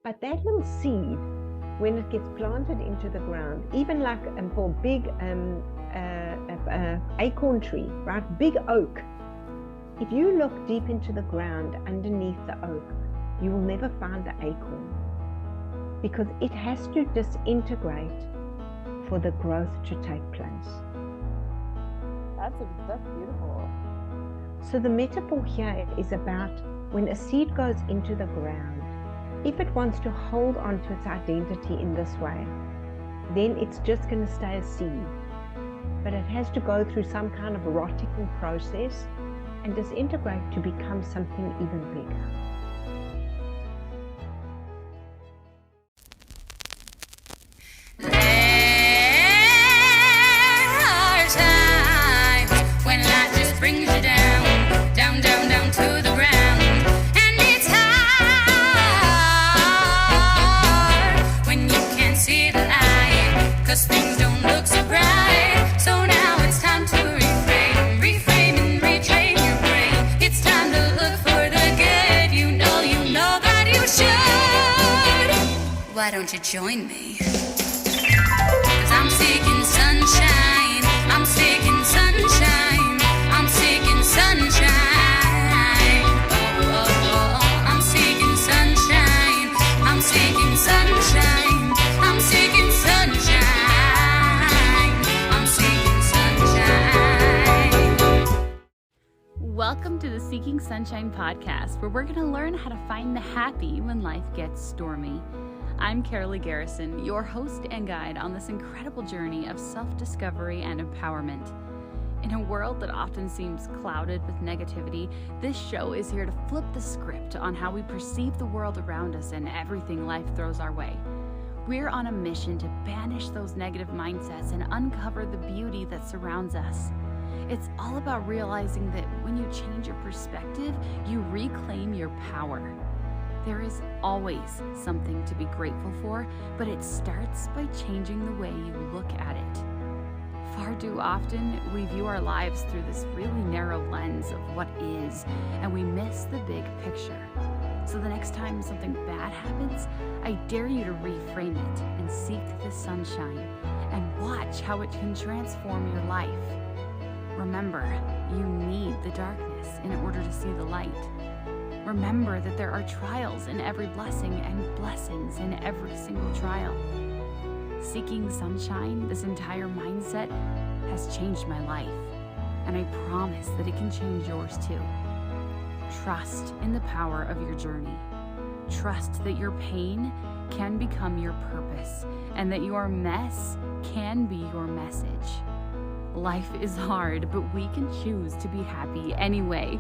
But that little seed, when it gets planted into the ground, even like for a big acorn tree, right? Big oak. If you look deep into the ground underneath the oak, you will never find the acorn, because it has to disintegrate for the growth to take place. That's beautiful. So the metaphor here is about when a seed goes into the ground, if it wants to hold on to its identity in this way, then it's just going to stay a seed. But it has to go through some kind of rotting process and disintegrate to become something even bigger. Why don't you join me? 'Cause I'm seeking sunshine. I'm seeking sunshine. I'm seeking sunshine. Oh, oh, oh. I'm seeking sunshine. I'm seeking sunshine. I'm seeking sunshine. I'm seeking sunshine. Welcome to the Seeking Sunshine podcast, where we're going to learn how to find the happy when life gets stormy. I'm Karaleigh Garrison, your host and guide on this incredible journey of self-discovery and empowerment. In a world that often seems clouded with negativity, this show is here to flip the script on how we perceive the world around us and everything life throws our way. We're on a mission to banish those negative mindsets and uncover the beauty that surrounds us. It's all about realizing that when you change your perspective, you reclaim your power. There is always something to be grateful for, but it starts by changing the way you look at it. Far too often, we view our lives through this really narrow lens of what is, and we miss the big picture. So the next time something bad happens, I dare you to reframe it and seek the sunshine and watch how it can transform your life. Remember, you need the darkness in order to see the light. Remember that there are trials in every blessing and blessings in every single trial. Seeking sunshine, this entire mindset, has changed my life, and I promise that it can change yours too. Trust in the power of your journey. Trust that your pain can become your purpose, and that your mess can be your message. Life is hard, but we can choose to be happy anyway.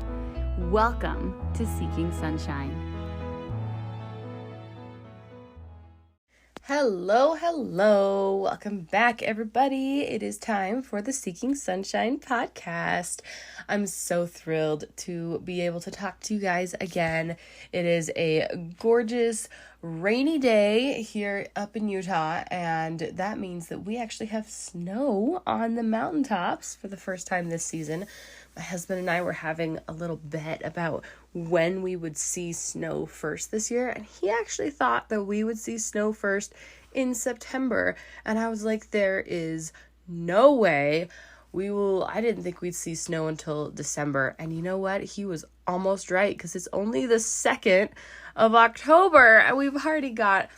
Welcome to Seeking Sunshine. Hello. Welcome back, everybody. It is time for the Seeking Sunshine podcast. I'm so thrilled to be able to talk to you guys again. It is a gorgeous, rainy day here up in Utah, and that means that we actually have snow on the mountaintops for the first time this season. My husband and I were having a little bet about when we would see snow first this year, and he actually thought that we would see snow first in September, and I was like, there is no way I didn't think we'd see snow until December. And you know what? He was almost right, because it's only the 2nd of October, and we've already got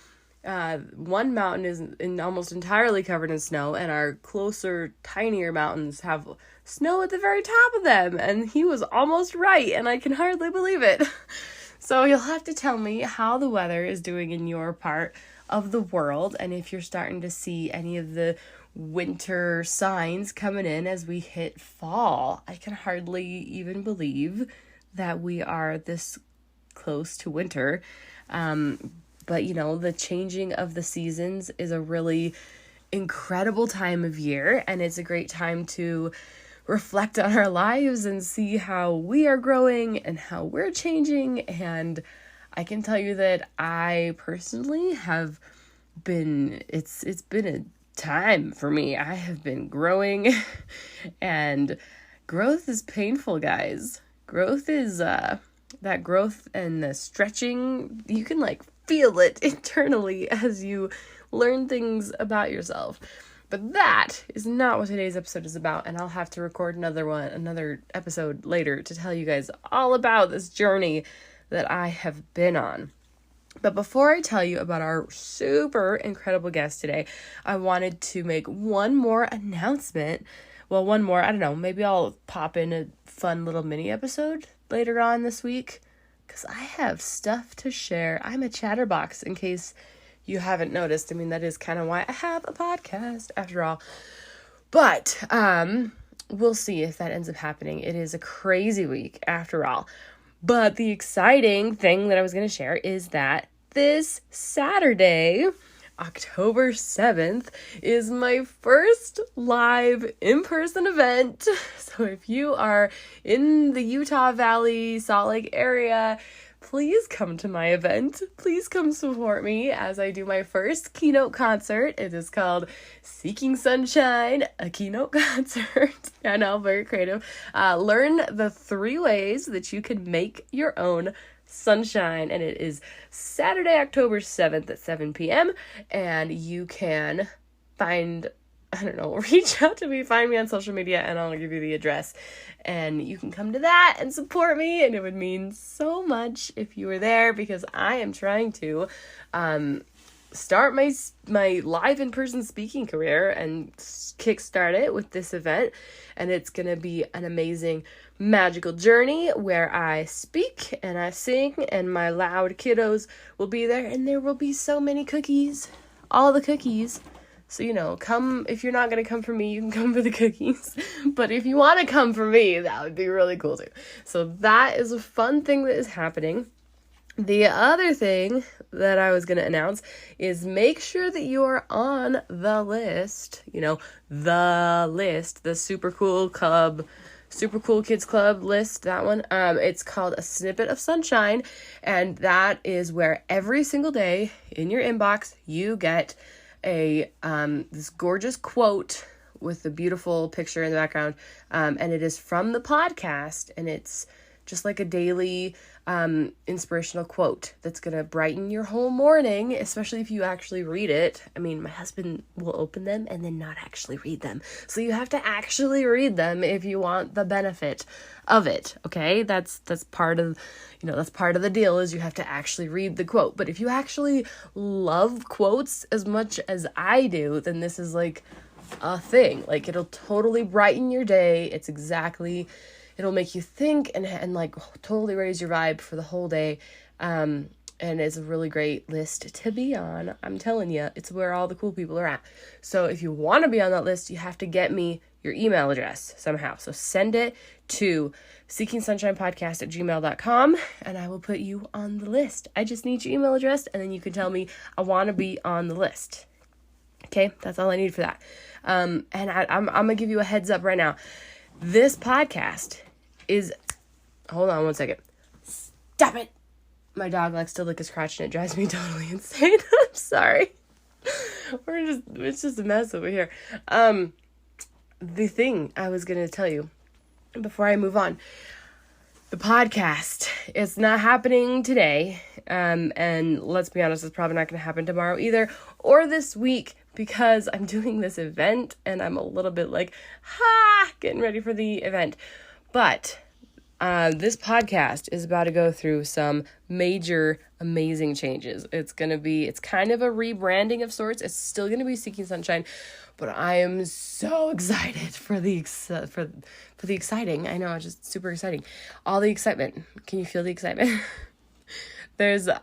one mountain is almost entirely covered in snow, and our closer, tinier mountains have snow at the very top of them, and he was almost right, and I can hardly believe it. So you'll have to tell me how the weather is doing in your part of the world, and if you're starting to see any of the winter signs coming in as we hit fall. I can hardly even believe that we are this close to winter. But you know, the changing of the seasons is a really incredible time of year, and it's a great time to reflect on our lives and see how we are growing and how we're changing. And I can tell you that I personally have been, it's been a time for me. I have been growing, and growth is painful, guys. Growth is that growth and the stretching, you can like feel it internally as you learn things about yourself. But that is not what today's episode is about, and I'll have to record another episode later to tell you guys all about this journey that I have been on. But before I tell you about our super incredible guest today, I wanted to make one more announcement. Well, one more, I don't know, maybe I'll pop in a fun little mini episode later on this week, because I have stuff to share. I'm a chatterbox, in case you haven't noticed. I mean, that is kind of why I have a podcast, after all. But we'll see if that ends up happening. It is a crazy week, after all. But the exciting thing that I was going to share is that this Saturday, October 7th, is my first live in-person event. So if you are in the Utah Valley, Salt Lake area, please come to my event. Please come support me as I do my first keynote concert. It is called Seeking Sunshine, a keynote concert. I know, very creative. Learn the 3 ways that you can make your own sunshine. And it is Saturday, October 7th at 7 p.m. And you can reach out to me, find me on social media, and I'll give you the address. And you can come to that and support me, and it would mean so much if you were there, because I am trying to start my live in-person speaking career and kickstart it with this event. And it's going to be an amazing, magical journey where I speak and I sing, and my loud kiddos will be there, and there will be so many cookies, all the cookies. So, come, if you're not going to come for me, you can come for the cookies. But if you want to come for me, that would be really cool too. So that is a fun thing that is happening. The other thing that I was going to announce is make sure that you are on the list, the super cool kids club list, that one. It's called A Snippet of Sunshine. And that is where every single day in your inbox, you get this gorgeous quote with the beautiful picture in the background, and it is from the podcast, and it's just like a daily inspirational quote that's gonna brighten your whole morning, especially if you actually read it. I mean, my husband will open them and then not actually read them, so you have to actually read them if you want the benefit of it. Okay, that's part of the deal, is you have to actually read the quote. But if you actually love quotes as much as I do, then this is like a thing. Like, it'll totally brighten your day. It'll make you think and like totally raise your vibe for the whole day. And it's a really great list to be on. I'm telling you, it's where all the cool people are at. So if you want to be on that list, you have to get me your email address somehow. So send it to seekingsunshinepodcast@gmail.com, and I will put you on the list. I just need your email address, and then you can tell me I want to be on the list. Okay, that's all I need for that. And I'm gonna give you a heads up right now. This podcast is, hold on one second. Stop it. My dog likes to lick his crotch, and it drives me totally insane. I'm sorry. It's just a mess over here. The thing I was going to tell you before I move on, the podcast, it's not happening today. And let's be honest, it's probably not going to happen tomorrow either, or this week, because I'm doing this event and I'm a little bit like, getting ready for the event. But this podcast is about to go through some major, amazing changes. It's kind of a rebranding of sorts. It's still going to be Seeking Sunshine, but I am so excited for the exciting. I know, it's just super exciting. All the excitement. Can you feel the excitement?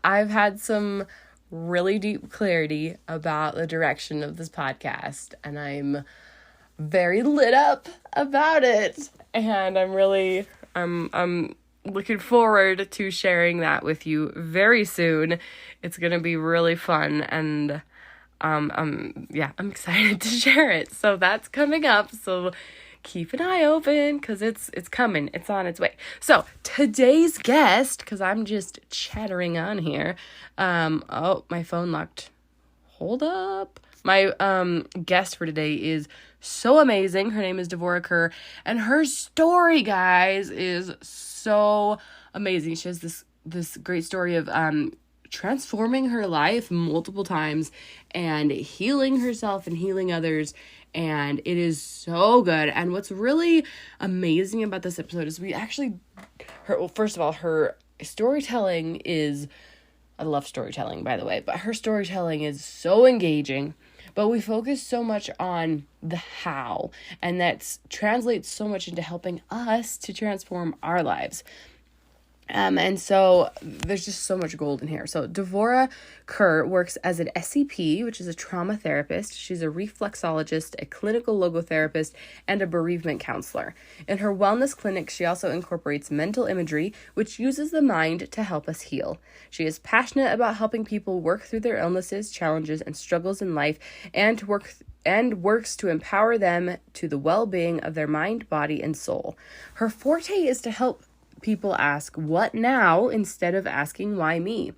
I've had some really deep clarity about the direction of this podcast, and I'm very lit up about it. And I'm looking forward to sharing that with you very soon. It's going to be really fun, and I'm excited to share it. So that's coming up. So keep an eye open, because it's coming. It's on its way. So today's guest, because I'm just chattering on here. My phone locked. Hold up. My guest for today is so amazing. Her name is Devorah Kur, and her story, guys, is so amazing. She has this great story of transforming her life multiple times and healing herself and healing others. And it is so good. And what's really amazing about this episode is first of all, her storytelling is, I love storytelling, by the way, but her storytelling is so engaging. But we focus so much on the how, and that translates so much into helping us to transform our lives. And so there's just so much gold in here. So Devorah Kur works as an SCP, which is a trauma therapist. She's a reflexologist, a clinical logotherapist, and a bereavement counselor. In her wellness clinic, she also incorporates mental imagery, which uses the mind to help us heal. She is passionate about helping people work through their illnesses, challenges, and struggles in life, and works to empower them to the well-being of their mind, body, and soul. Her forte is to help people ask what now instead of asking why me.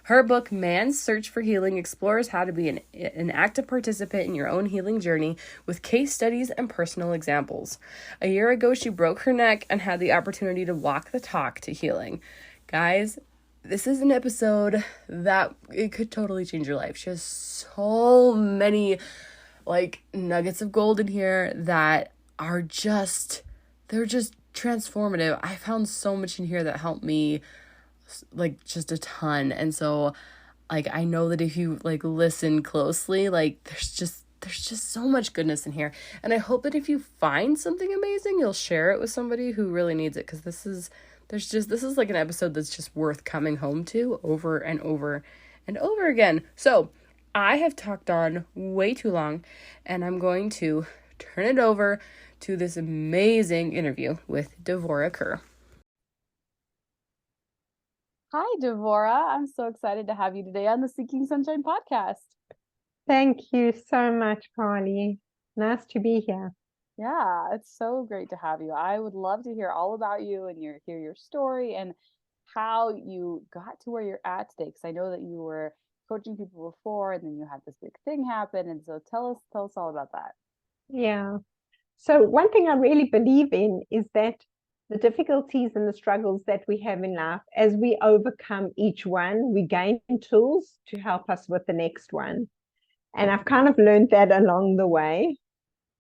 Her book, Man's Search for Healing, explores how to be an active participant in your own healing journey with case studies and personal examples. A year ago, she broke her neck and had the opportunity to walk the talk to healing. Guys, this is an episode that it could totally change your life. She has so many nuggets of gold in here that are they're just transformative. I found so much in here that helped me just a ton. And so I know that if you listen closely, there's just so much goodness in here. And I hope that if you find something amazing, you'll share it with somebody who really needs it, because this is like an episode that's just worth coming home to over and over and over again. So I have talked on way too long, and I'm going to turn it over to this amazing interview with Devorah Kur. Hi, Devorah. I'm so excited to have you today on the Seeking Sunshine podcast. Thank you so much, Karaleigh. Nice to be here. Yeah, it's so great to have you. I would love to hear all about you and hear your story and how you got to where you're at today. Because I know that you were coaching people before, and then you had this big thing happen. And so tell us all about that. Yeah. So one thing I really believe in is that the difficulties and the struggles that we have in life, as we overcome each one, we gain tools to help us with the next one. And I've kind of learned that along the way.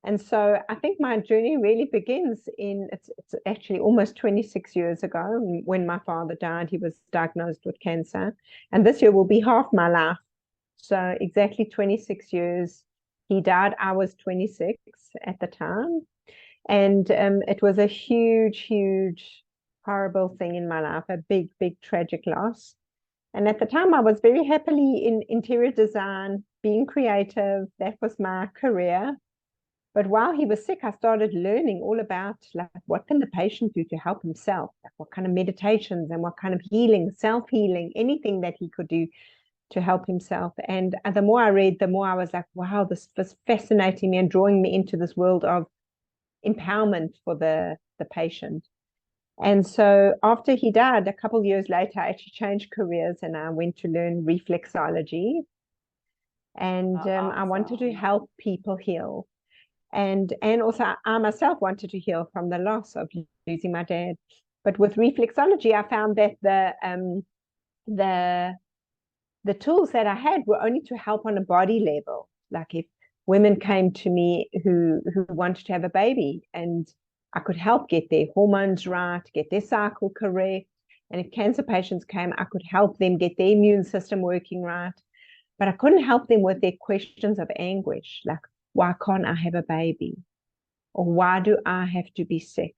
And so I think my journey really begins it's actually almost 26 years ago when my father died. He was diagnosed with cancer. And this year will be half my life. So exactly 26 years. He died. I was 26 at the time. And it was a huge, horrible thing in my life, a big, big tragic loss. And at the time, I was very happily in interior design, being creative. That was my career. But while he was sick, I started learning all about what can the patient do to help himself, what kind of meditations and what kind of healing, self-healing, anything that he could do to help himself. And the more I read, the more I was like, wow, this was fascinating me and drawing me into this world of empowerment for the patient. And so after he died, a couple of years later, I actually changed careers and I went to learn reflexology. And Awesome. I wanted to help people heal. And also I myself wanted to heal from the loss of losing my dad. But with reflexology, I found that the tools that I had were only to help on a body level. Like if women came to me who wanted to have a baby, and I could help get their hormones right, get their cycle correct. And if cancer patients came, I could help them get their immune system working right. But I couldn't help them with their questions of anguish, like, why can't I have a baby? Or why do I have to be sick?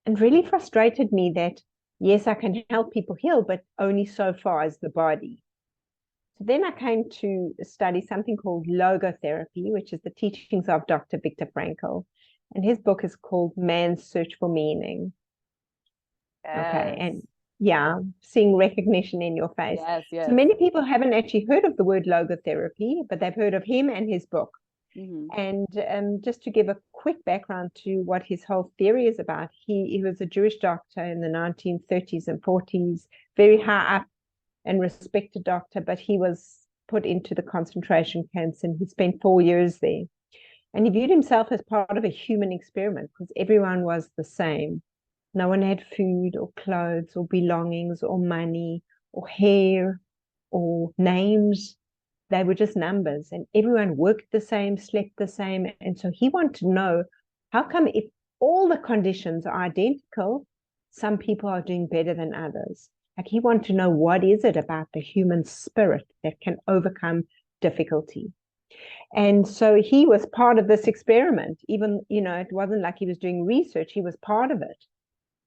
And really frustrated me that, yes, I can help people heal, but only so far as the body. So then I came to study something called logotherapy, which is the teachings of Dr. Viktor Frankl. And his book is called Man's Search for Meaning. Yes. Okay. And yeah, seeing recognition in your face. Yes. So many people haven't actually heard of the word logotherapy, but they've heard of him and his book. Mm-hmm. And just to give a quick background to what his whole theory is about, he was a Jewish doctor in the 1930s and 40s, very high up and respected doctor, but he was put into the concentration camps and he spent 4 years there. And he viewed himself as part of a human experiment because everyone was the same. No one had food or clothes or belongings or money or hair or names. They were just numbers, and everyone worked the same, slept the same. And so he wanted to know, how come if all the conditions are identical, some people are doing better than others? Like, he wanted to know, what is it about the human spirit that can overcome difficulty? And so he was part of this experiment. Even, it wasn't like he was doing research, he was part of it.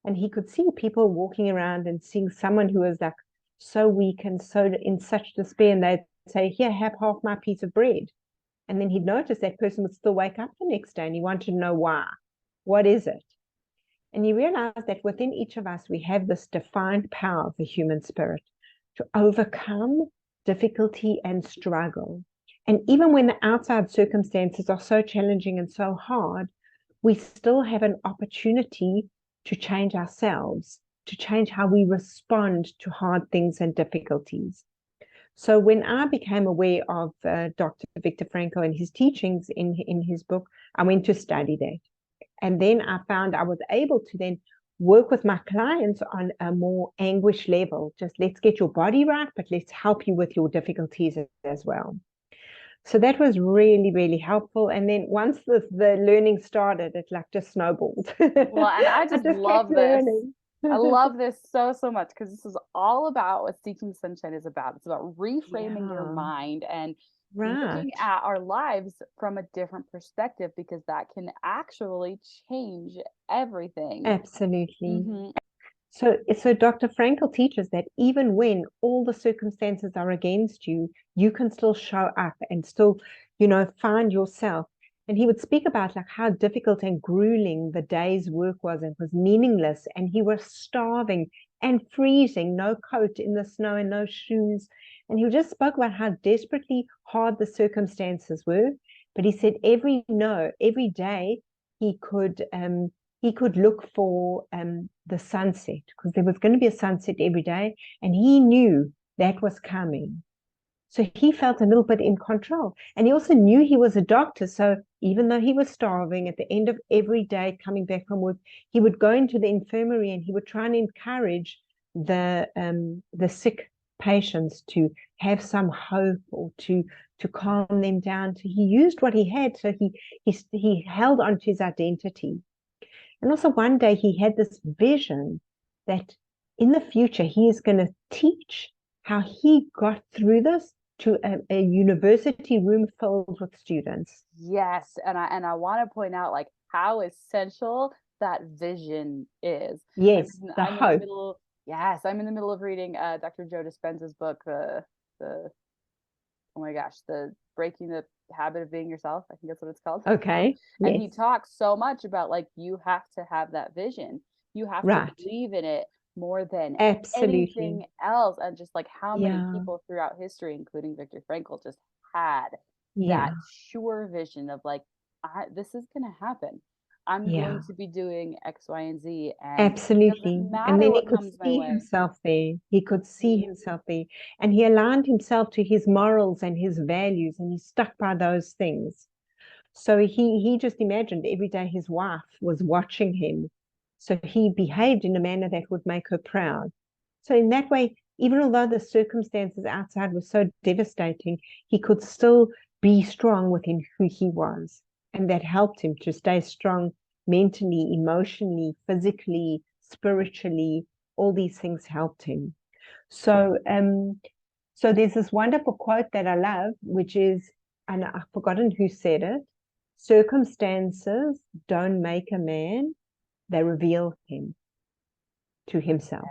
And he could see people walking around and seeing someone who was like so weak and so in such despair, and they'd say, here, have half my piece of bread. And then he'd notice that person would still wake up the next day, and he wanted to know why. What is it? And he realized that within each of us, we have this defined power of the human spirit to overcome difficulty and struggle. And even when the outside circumstances are so challenging and so hard, we still have an opportunity to change ourselves, to change how we respond to hard things and difficulties. So when I became aware of Dr. Viktor Frankl and his teachings in his book, I went to study that. And then I found I was able to then work with my clients on a more anguish level. Just, let's get your body right, but let's help you with your difficulties as well. So that was really, really helpful. And then once the learning started, it like just snowballed. Well, and I just love this. Learning. I love this so much, because this is all about what Seeking Sunshine is about. It's about reframing your mind and looking at our lives from a different perspective, because that can actually change everything. Absolutely. So Dr. Frankl teaches that even when all the circumstances are against you, you can still show up and still, find yourself. And he would speak about like how difficult and grueling the day's work was, and was meaningless, and he was starving and freezing, no coat in the snow and no shoes. And he just spoke about how desperately hard the circumstances were. But he said every day he could look for the sunset, because there was going to be a sunset every day, and he knew that was coming. So he felt a little bit in control. And he also knew he was a doctor. So even though he was starving, at the end of every day coming back from work, he would go into the infirmary and he would try and encourage the sick patients to have some hope, or to calm them down. So he used what he had. So he held on to his identity. And also one day he had this vision that in the future he is going to teach how he got through this to a university room filled with students. Yes, and I want to point out like how essential that vision is. Yes, I'm in the middle of reading Dr. Joe Dispenza's book, the Breaking the Habit of Being Yourself. I think that's what it's called. Okay. And he talks so much about like, you have to have that vision. You have to believe in it more than anything else. And just like how many people throughout history, including Viktor Frankl, just had that sure vision of like, this is going to happen. I'm going to be doing X, Y, and Z. And absolutely. And then he could see himself there. He could see himself there. And he aligned himself to his morals and his values, and he stuck by those things. So he just imagined every day his wife was watching him. So he behaved in a manner that would make her proud. So in that way, even although the circumstances outside were so devastating, he could still be strong within who he was. And that helped him to stay strong mentally, emotionally, physically, spiritually. All these things helped him. So there's this wonderful quote that I love, which is, and I've forgotten who said it, circumstances don't make a man, they reveal him to himself.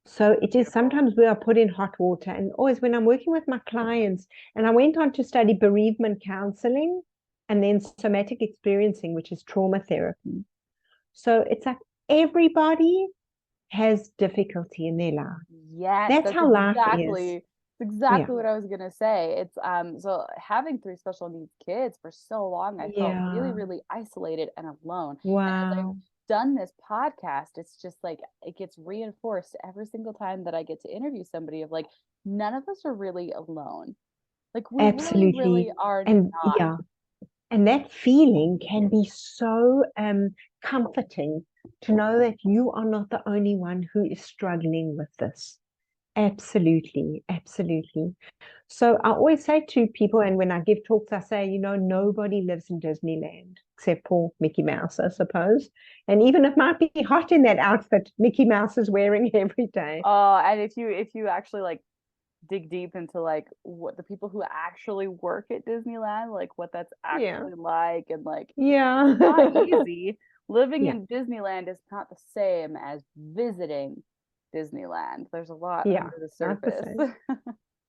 So it is sometimes we are put in hot water. And always when I'm working with my clients, and I went on to study bereavement counseling and then somatic experiencing, which is trauma therapy. So it's like everybody has difficulty in their life. Yes, that's how life is. Exactly what I was gonna say. It's so having 3 special needs kids for so long, I felt really, really isolated and alone. Wow. And as I've done this podcast, it's just like it gets reinforced every single time that I get to interview somebody of like, none of us are really alone. Like we really are not. And that feeling can be so comforting to know that you are not the only one who is struggling with this. Absolutely, absolutely. So I always say to people, and when I give talks, I say, nobody lives in Disneyland except for Mickey Mouse, I suppose. And even it might be hot in that outfit Mickey Mouse is wearing every day. Oh, and if you actually like dig deep into like what the people who actually work at Disneyland, like what that's Yeah. actually like, and like it's Yeah. not easy. Living Yeah. in Disneyland is not the same as visiting Disneyland. There's a lot Yeah. under the Not the surface. same.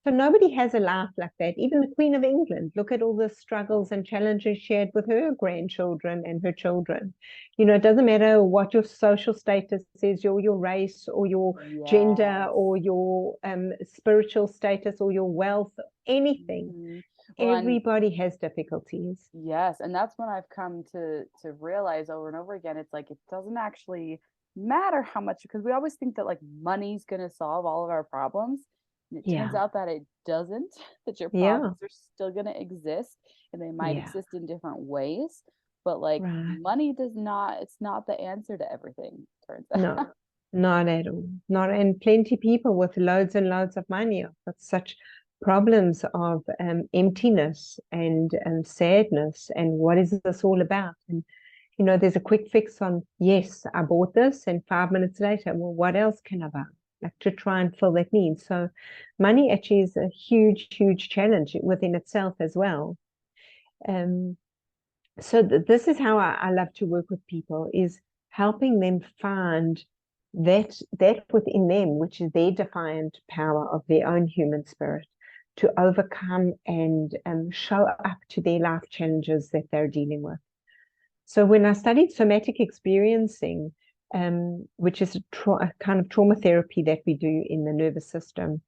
So nobody has a life like that. Even the Queen of England, look at all the struggles and challenges she had with her grandchildren and her children. It doesn't matter what your social status is, your race or your gender Yes. or your spiritual status or your wealth, anything. Mhm. Well, and Everybody has difficulties. yes, and that's when I've come to realize over and over again, it's like it doesn't actually matter how much, because we always think that like money's gonna solve all of our problems. And it turns Yeah. out that it doesn't, that your Yeah. problems are still gonna exist and they might Yeah. exist in different ways. But like Right. money does not, it's not the answer to everything, turns No, out. not at all. Not, and plenty people with loads and loads of money have got such problems of emptiness and sadness. And what is this all about? And there's a quick fix on, yes, I bought this, and 5 minutes later, well, what else can I buy? Like to try and fill that need. So money actually is a huge, huge challenge within itself as well. Um, so this is how I love to work with people, is helping them find that within them, which is their defiant power of their own human spirit, to overcome and show up to their life challenges that they're dealing with. So when I studied somatic experiencing, which is a kind of trauma therapy that we do in the nervous system,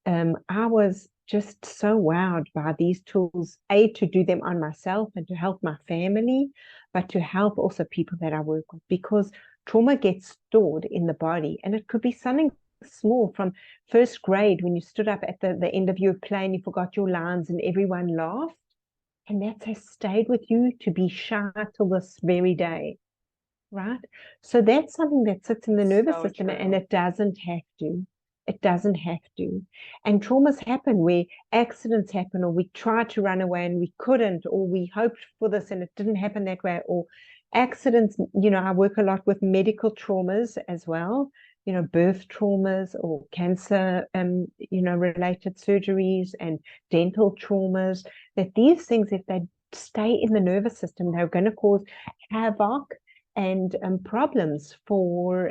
I was just so wowed by these tools, A, to do them on myself and to help my family, but to help also people that I work with, because trauma gets stored in the body. And it could be something small from first grade when you stood up at the end of your play and you forgot your lines and everyone laughed. And that has stayed with you to be shy till this very day, right? So that's something that sits in the nervous So system, and true. it doesn't have to. It doesn't have to. And traumas happen where accidents happen, or we tried to run away and we couldn't, or we hoped for this and it didn't happen that way, or accidents. I work a lot with medical traumas as well, birth traumas or cancer, related surgeries and dental traumas, that these things, if they stay in the nervous system, they're going to cause havoc and problems for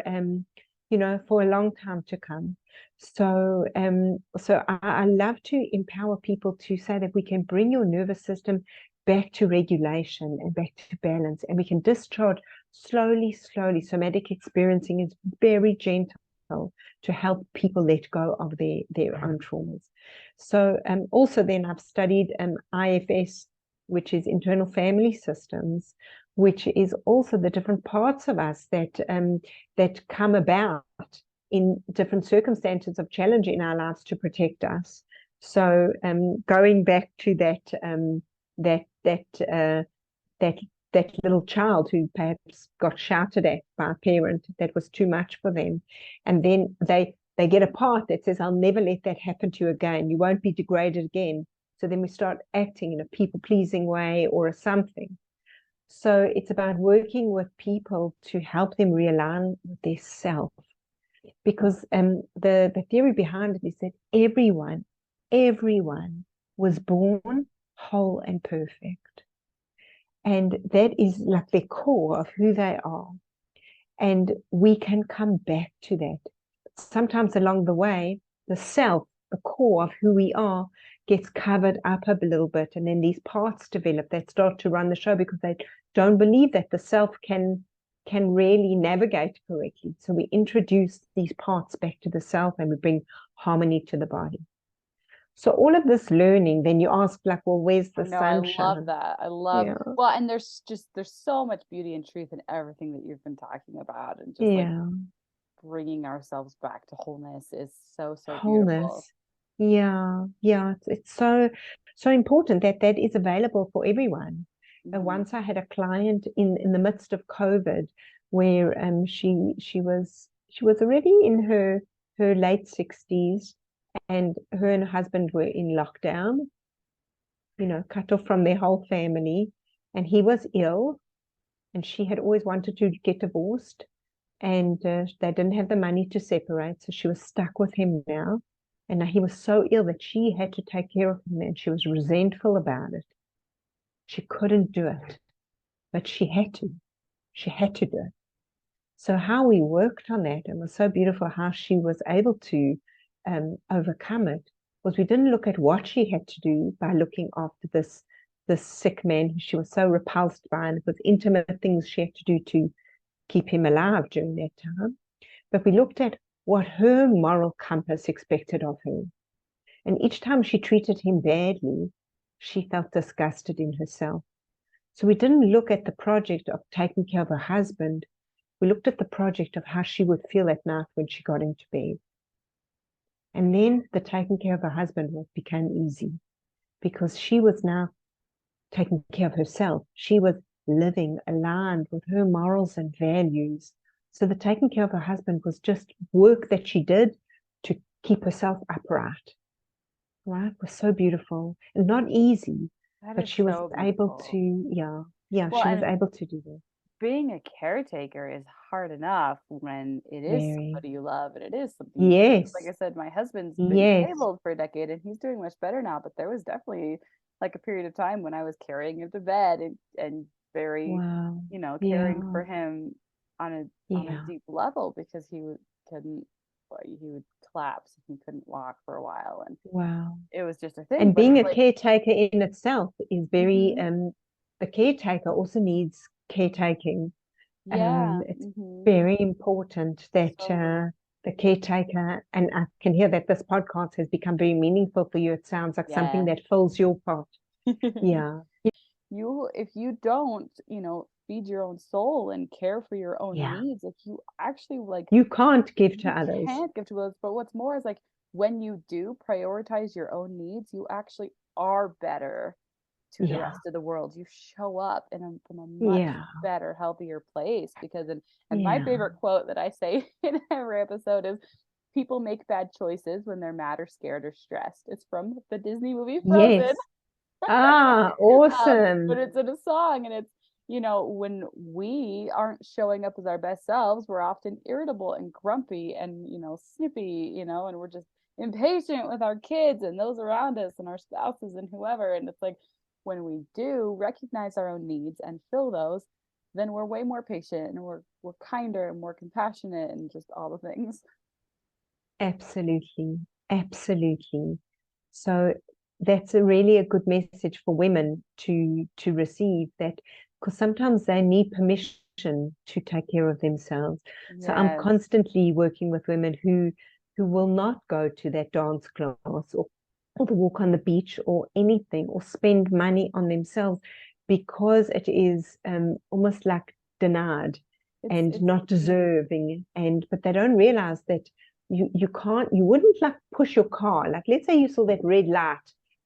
for a long time to come. So I love to empower people to say that we can bring your nervous system back to regulation and back to balance, and we can discharge slowly, slowly. Somatic experiencing is very gentle to help people let go of their own traumas. So also then I've studied IFS, which is internal family systems, which is also the different parts of us that come about in different circumstances of challenge in our lives to protect us. So going back to that that that little child who perhaps got shouted at by a parent that was too much for them, and then they get a part that says, I'll never let that happen to you again, you won't be degraded again. So then we start acting in a people-pleasing way or a something. So it's about working with people to help them realign with their self, because the theory behind it is that everyone was born whole and perfect, and that is like the core of who they are, and we can come back to that. Sometimes along the way, the self, the core of who we are, gets covered up a little bit, and then these parts develop that start to run the show because they don't believe that the self can really navigate correctly. So we introduce these parts back to the self, and we bring harmony to the body. So all of this learning, then you ask, like, well, where's the No, I love sunshine? that. I love, Yeah. well, and there's so much beauty and truth in everything that you've been talking about, and just like Yeah. bringing ourselves back to wholeness is so, so beautiful. Wholeness. Yeah. It's so important that that is available for everyone. Mhm. Once I had a client in the midst of COVID where she was already in her her late 60s, and her husband were in lockdown, cut off from their whole family. And he was ill, and she had always wanted to get divorced, and they didn't have the money to separate. So she was stuck with him now. And now he was so ill that she had to take care of him, and she was resentful about it. She couldn't do it, but she had to. She had to do it. So how we worked on that, and it was so beautiful how she was able to overcome it, was we didn't look at what she had to do by looking after this sick man who she was so repulsed by, and it was intimate things she had to do to keep him alive during that time. But we looked at what her moral compass expected of her. And each time she treated him badly, she felt disgusted in herself. So we didn't look at the project of taking care of her husband. We looked at the project of how she would feel at night when she got into bed. And then the taking care of her husband became easy, because she was now taking care of herself. She was living aligned with her morals and values. So the taking care of her husband was just work that she did to keep herself upright. Right? It was so beautiful and not easy, but she was able to, she was able to do that. Being a caretaker is hard enough when it is somebody you love, and it is something. Yes. Like I said, my husband's been disabled for a decade, and he's doing much better now. But there was definitely like a period of time when I was carrying him to bed and very, caring for him on a deep level, because he would collapse and he couldn't walk for a while, and it was just a thing. And being a caretaker in itself is very the caretaker also needs caretaking. It's very important that the caretaker, and I can hear that this podcast has become very meaningful for you. It sounds like something that fills your pot. If you don't, feed your own soul and care for your own needs, if you actually you can't give to others. You can't give to others. But what's more is, like, when you do prioritize your own needs, you actually are better to the rest of the world. You show up from a much better, healthier place. Because and my favorite quote that I say in every episode is, people make bad choices when they're mad or scared or stressed. It's from the Disney movie Frozen. Awesome. But it's in a song, and it's, when we aren't showing up as our best selves, we're often irritable and grumpy and, snippy, and we're just impatient with our kids and those around us and our spouses and whoever. And it's like, when we do recognize our own needs and fill those, then we're way more patient, and we're kinder and more compassionate, and just all the things. Absolutely. So that's really a good message for women to receive, that, because sometimes they need permission to take care of themselves. So I'm constantly working with women who will not go to that dance class or the walk on the beach or anything, or spend money on themselves, because it is almost like denied and not deserving. But they don't realize that you wouldn't like push your car. Like, let's say you saw that red light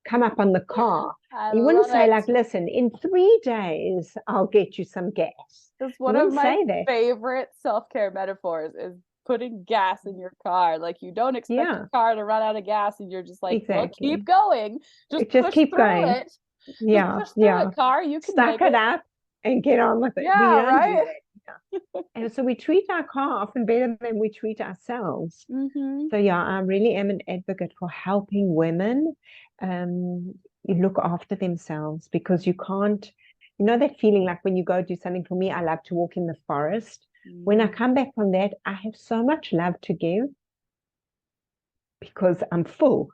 come up on the car. You wouldn't say, like, listen, in 3 days, I'll get you some gas. That's one of my favorite self-care metaphors, is putting gas in your car. Like, you don't expect your car to run out of gas, and you're just like, well, keep going. Just keep going. It. Push through it, car. You can stack it up and get on with it. Yeah, right. And so we treat our car often better than we treat ourselves. So I really am an advocate for helping women look after themselves, because you can't, that feeling like when you go do something. For me, I love to walk in the forest. When I come back from that, I have so much love to give, because I'm full.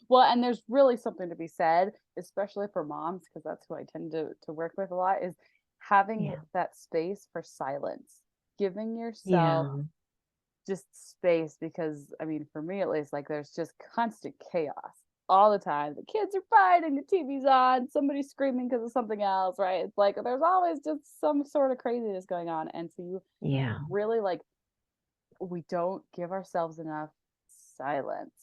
Well, and there's really something to be said, especially for moms, because that's who I tend to work with a lot, is having that space for silence, giving yourself just space. Because, I mean, for me at least, like, there's just constant chaos all the time. The kids are fighting, the TV's on, somebody's screaming because of something else, right? It's like there's always just some sort of craziness going on. And so you really, like, we don't give ourselves enough silence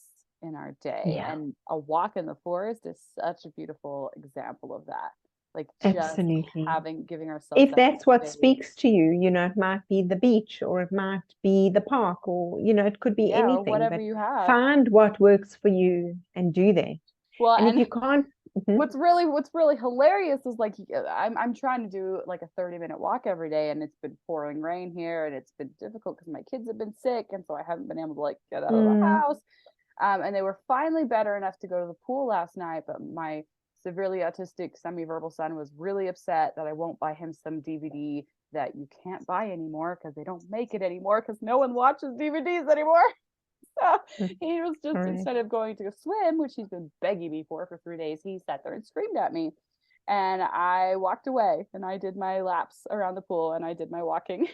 in our day. And a walk in the forest is such a beautiful example of that. like just Absolutely. giving ourselves If that that's what space. speaks to you, it might be the beach, or it might be the park, or, it could be Yeah, or anything, whatever but you have. find what works for you and do that. Well, And if and you can't, what's really hilarious is like I'm trying to do like a 30-minute walk every day, and it's been pouring rain here, and it's been difficult because my kids have been sick, and so I haven't been able to like get out of the house. And they were finally better enough to go to the pool last night, but my severely autistic semi-verbal son was really upset that I won't buy him some DVD that you can't buy anymore because they don't make it anymore because no one watches DVDs anymore. So he was just, Right. instead of going to swim, which he's been begging me for 3 days, he sat there and screamed at me. And I walked away and I did my laps around the pool and I did my walking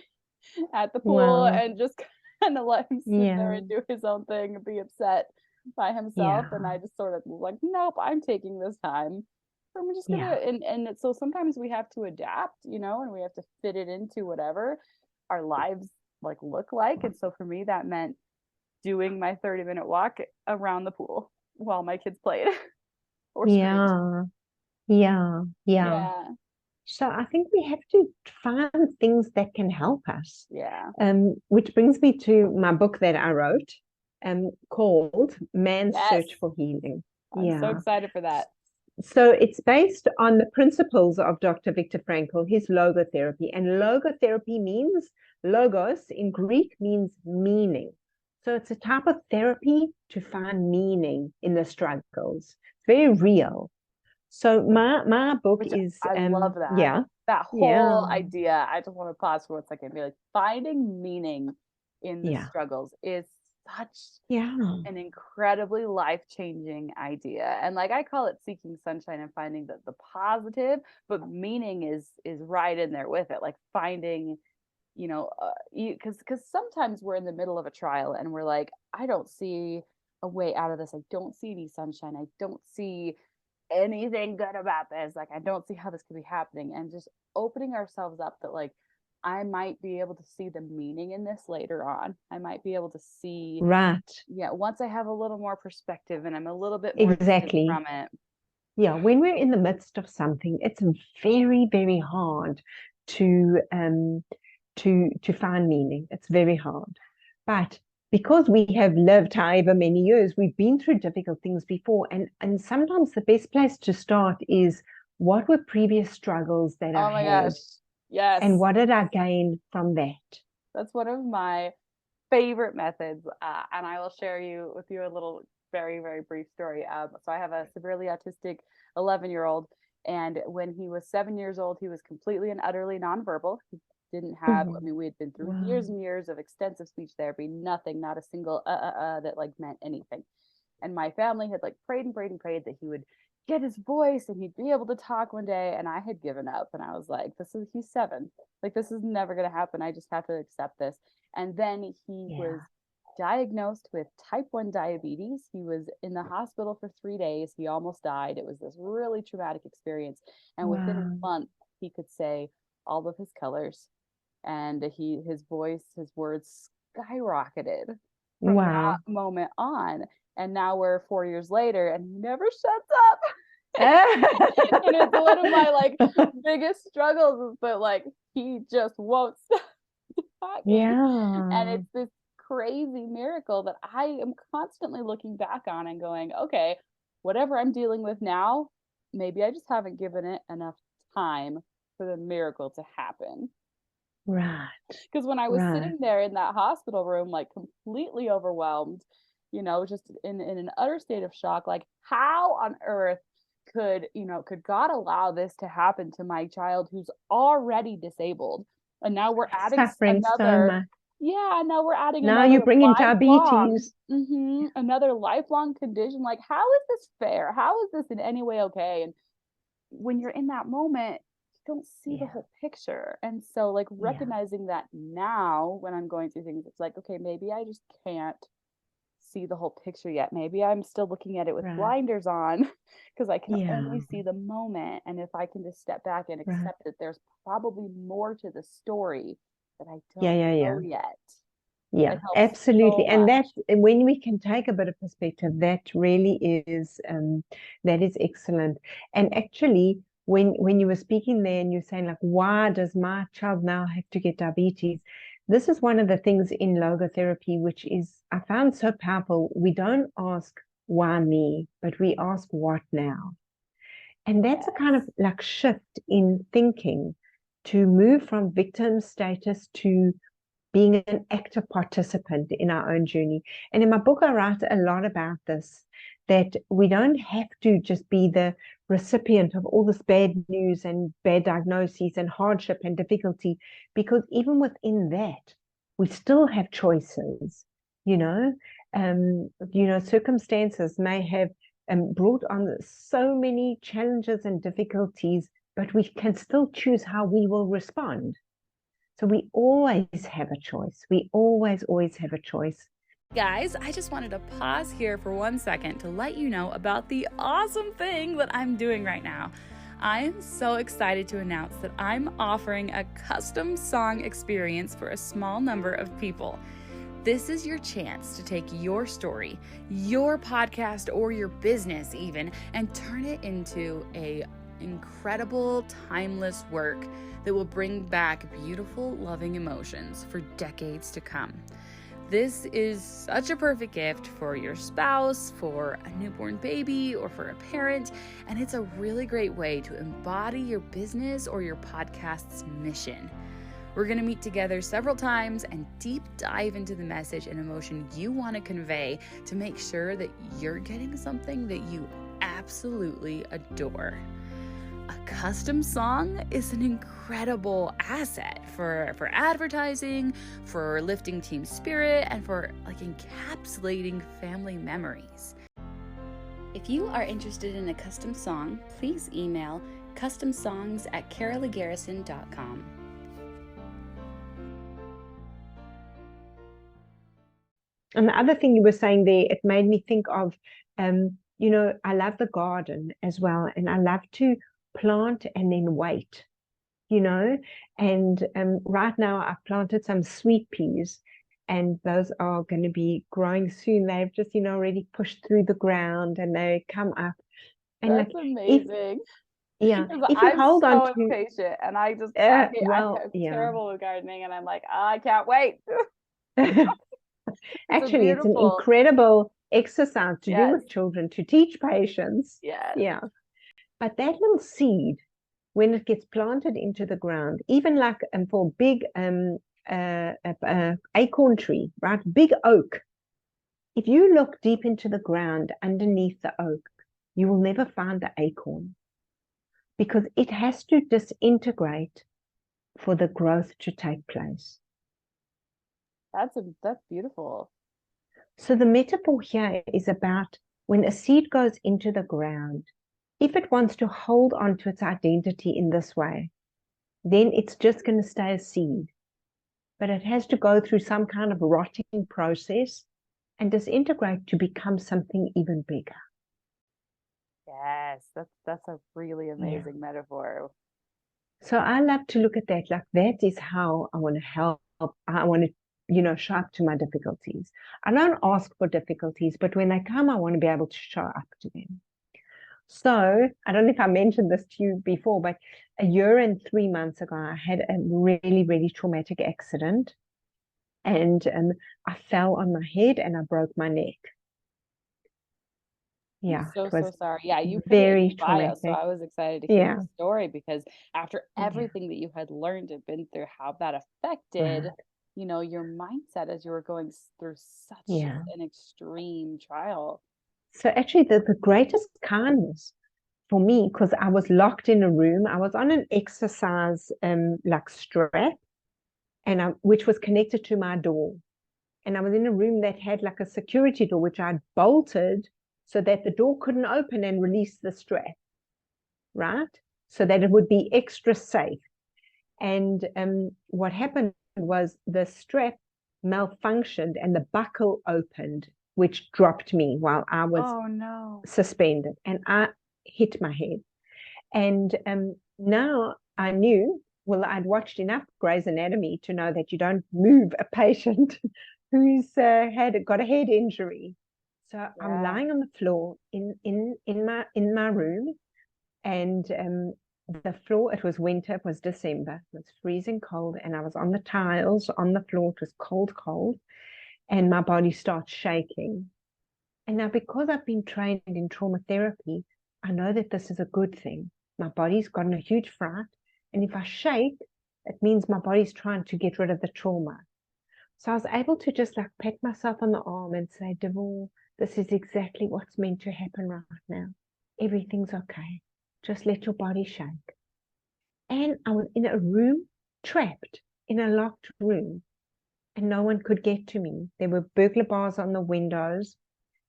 at the pool Wow. and just kind of let him sit there Yeah. and do his own thing and be upset by himself. And I just sort of was like, nope, I'm taking this time. I'm just gonna, and so sometimes we have to adapt, and we have to fit it into whatever our lives like look like. And so for me, that meant doing my 30-minute walk around the pool while my kids played or screamed. Yeah. So I think we have to find things that can help us. Yeah. Which brings me to my book that I wrote, called Man's Yes. Search for Healing. I'm so excited for that. So it's based on the principles of Dr. Viktor Frankl, his logotherapy. And logotherapy means, logos in Greek means meaning. So it's a type of therapy to find meaning in the struggles. It's very real. So my book is, I love that. Yeah. That whole idea. I just want to pause for 1 second and be like, finding meaning in the struggles is such an incredibly life-changing idea. And like I call it seeking sunshine and finding the positive, but meaning is right in there with it. Like finding, because sometimes we're in the middle of a trial and we're like, I don't see a way out of this. I don't see any sunshine. I don't see anything good about this. Like I don't see how this could be happening. And just opening ourselves up that like I might be able to see the meaning in this later on. I might be able to see, once I have a little more perspective and I'm a little bit more distant from it. Yeah, when we're in the midst of something, it's very, very hard to find meaning. It's very hard. But because we have lived however many years, we've been through difficult things before. And sometimes the best place to start is, what were previous struggles that I had? Gosh. Yes. And what did I gain from that? That's one of my favorite methods. And I will share with you a little very, very brief story. So I have a severely autistic 11-year-old. And when he was 7 years old, he was completely and utterly nonverbal. He didn't have, we had been through years and years of extensive speech therapy, nothing, not a single that like meant anything. And my family had like prayed that he would get his voice and he'd be able to talk one day. And I had given up and I was like, he's 7. Like, this is never going to happen. I just have to accept this. And then he was diagnosed with type 1 diabetes. He was in the hospital for 3 days. He almost died. It was this really traumatic experience. And within a month, he could say all of his colors. And his voice, his words skyrocketed from that moment on. And now we're 4 years later and he never shuts up. And it's one of my like biggest struggles is that like he just won't stop talking. And it's this crazy miracle that I am constantly looking back on and going, okay, whatever I'm dealing with now, maybe I just haven't given it enough time for the miracle to happen. Right. Because when I was sitting there in that hospital room, like completely overwhelmed, just in an utter state of shock, like how on earth could God allow this to happen to my child who's already disabled? And now we're adding another, now we're adding now you're bringing diabetes, another lifelong condition. Like, how is this fair? How is this in any way okay? And when you're in that moment, don't see the whole picture. And so like recognizing that now when I'm going through things, it's like, okay, maybe I just can't see the whole picture yet. Maybe I'm still looking at it with blinders on because I can only see the moment. And if I can just step back and accept that there's probably more to the story that I don't know yet. Yeah, absolutely. And that, when we can take a bit of perspective, that really is that is excellent. And actually, when you were speaking there and you're saying like, why does my child now have to get diabetes? This is one of the things in logotherapy, which is I found so powerful. We don't ask why me, but we ask what now. And that's a kind of like shift in thinking to move from victim status to being an active participant in our own journey. And in my book, I write a lot about this, that we don't have to just be the recipient of all this bad news and bad diagnoses and hardship and difficulty, because even within that, we still have choices, you know. Circumstances may have brought on so many challenges and difficulties, but we can still choose how we will respond. So we always have a choice. We always have a choice. Guys, I just wanted to pause here for 1 second to let you know about the awesome thing that I'm doing right now. I'm so excited to announce that I'm offering a custom song experience for a small number of people. This is your chance to take your story, your podcast, or your business even, and turn it into an incredible, timeless work that will bring back beautiful, loving emotions for decades to come. This is such a perfect gift for your spouse, for a newborn baby, or for a parent, and it's a really great way to embody your business or your podcast's mission. We're going to meet together several times and deep dive into the message and emotion you want to convey to make sure that you're getting something that you absolutely adore. A custom song is an incredible asset for advertising, for lifting team spirit, and for encapsulating family memories. If you are interested in a custom song, please email customsongs@karaleighgarrison.com. And the other thing you were saying there, it made me think of, I love the garden as well, and I love to plant and then wait, and right now I've planted some sweet peas, and those are going to be growing soon. They've just already pushed through the ground and they come up, and that's amazing. if you I'm hold so on to impatient, and I'm terrible with gardening, and I'm like, I can't wait. Actually, it's an incredible exercise to do with children, to teach patience. Yeah. But that little seed, when it gets planted into the ground, even like for a big acorn tree, right? Big oak. If you look deep into the ground underneath the oak, you will never find the acorn, because it has to disintegrate for the growth to take place. That's beautiful. So the metaphor here is about when a seed goes into the ground, if it wants to hold on to its identity in this way, then it's just going to stay a seed. But it has to go through some kind of rotting process and disintegrate to become something even bigger. Yes, that's a really amazing metaphor. So I love to look at that, like that is how I want to help. I want to show up to my difficulties. I don't ask for difficulties, but when they come, I want to be able to show up to them. So I don't know if I mentioned this to you before, but a year and 3 months ago, I had a really, really traumatic accident, and I fell on my head and I broke my neck. Yeah, I'm so sorry. Yeah, you put very it in bio, traumatic. so I was excited to hear the story, because after everything that you had learned and been through, how that affected, your mindset as you were going through such an extreme trial. So actually, the greatest kindness for me, because I was locked in a room, I was on an exercise strap, and which was connected to my door, and I was in a room that had like a security door, which I'd bolted so that the door couldn't open and release the strap, right? So that it would be extra safe. And what happened was the strap malfunctioned and the buckle opened, which dropped me while I was suspended, and I hit my head. And now I knew, well, I'd watched enough Grey's Anatomy to know that you don't move a patient who's got a head injury. So I'm lying on the floor in my room, and the floor, it was winter, it was December, it was freezing cold, and I was on the tiles on the floor. It was cold, cold, and my body starts shaking. And now, because I've been trained in trauma therapy, I know that this is a good thing. My body's gotten a huge fright, and if I shake, it means my body's trying to get rid of the trauma. So I was able to just like pat myself on the arm and say, Devorah, this is exactly what's meant to happen right now. Everything's okay. Just let your body shake. And I was in a room, trapped in a locked room, and no one could get to me. There were burglar bars on the windows,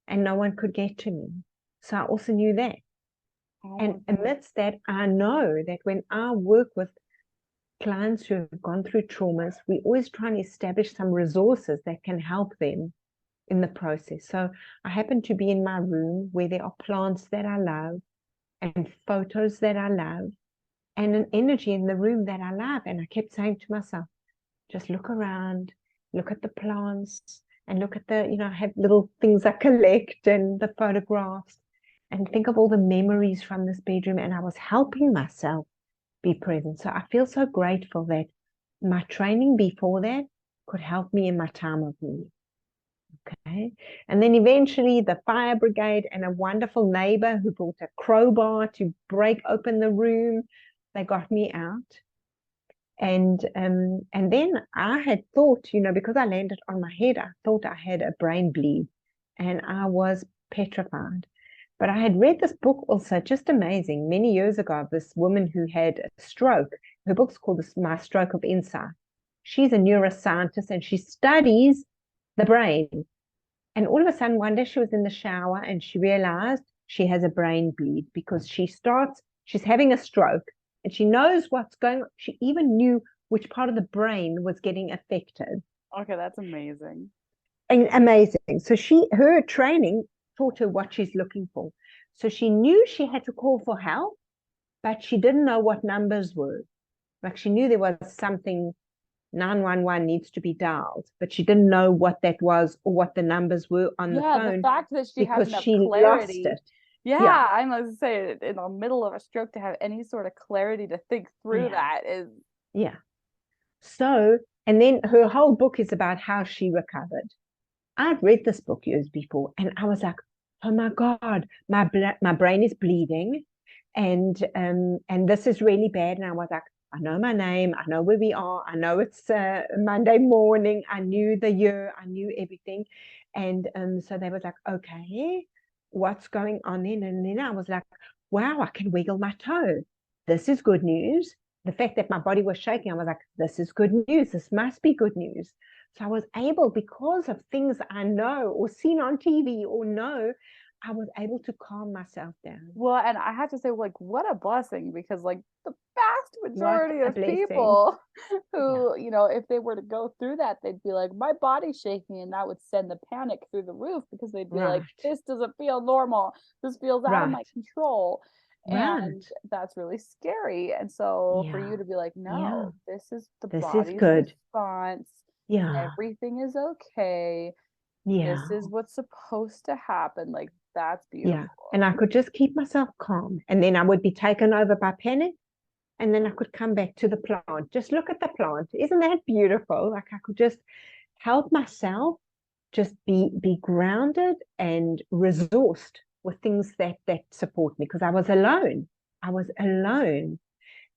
and no one could get to me. So I also knew that. And amidst that, I know that when I work with clients who have gone through traumas, we always try and establish some resources that can help them in the process. So I happen to be in my room where there are plants that I love and photos that I love and an energy in the room that I love. And I kept saying to myself, just look around, look at the plants and look at the, I have little things I collect and the photographs and think of all the memories from this bedroom. And I was helping myself be present. So I feel so grateful that my training before that could help me in my time of need. Okay. And then eventually the fire brigade and a wonderful neighbor who brought a crowbar to break open the room, they got me out. And then I had thought, because I landed on my head, I thought I had a brain bleed and I was petrified. But I had read this book also, just amazing, many years ago, of this woman who had a stroke. Her book's called My Stroke of Insight. She's a neuroscientist and she studies the brain. And all of a sudden, one day she was in the shower and she realized she has a brain bleed because she's having a stroke and she knows what's going on. She even knew which part of the brain was getting affected. Okay, that's amazing. And amazing. So her training taught her what she's looking for. So she knew she had to call for help, but she didn't know what numbers were. Like she knew there was something, 911 needs to be dialed, but she didn't know what that was or what the numbers were on the phone. Yeah, the fact that she has enough she clarity. Lost it. Yeah, I must say, in the middle of a stroke, to have any sort of clarity to think through that is... Yeah. So, and then her whole book is about how she recovered. I'd read this book years before, and I was like, oh my God, my brain is bleeding, and this is really bad. And I was like, I know my name, I know where we are, I know it's Monday morning, I knew the year, I knew everything. And so they was like, okay, what's going on then? And then I was like, wow, I can wiggle my toe. This is good news. The fact that my body was shaking, I was like, this is good news. This must be good news. So I was able, because of things I know or seen on TV or know, I was able to calm myself down. Well, and I have to say, like, what a blessing, because like the vast majority of people who, if they were to go through that, they'd be like, my body's shaking, and that would send the panic through the roof because they'd be like, this doesn't feel normal. This feels out of my control. And that's really scary. And so for you to be like, no, this is the body's response. Yeah. Everything is okay. Yeah. This is what's supposed to happen. Like, that's beautiful. Yeah. And I could just keep myself calm. And then I would be taken over by panic. And then I could come back to the plant. Just look at the plant. Isn't that beautiful? Like I could just help myself just be grounded and resourced with things that support me, because I was alone.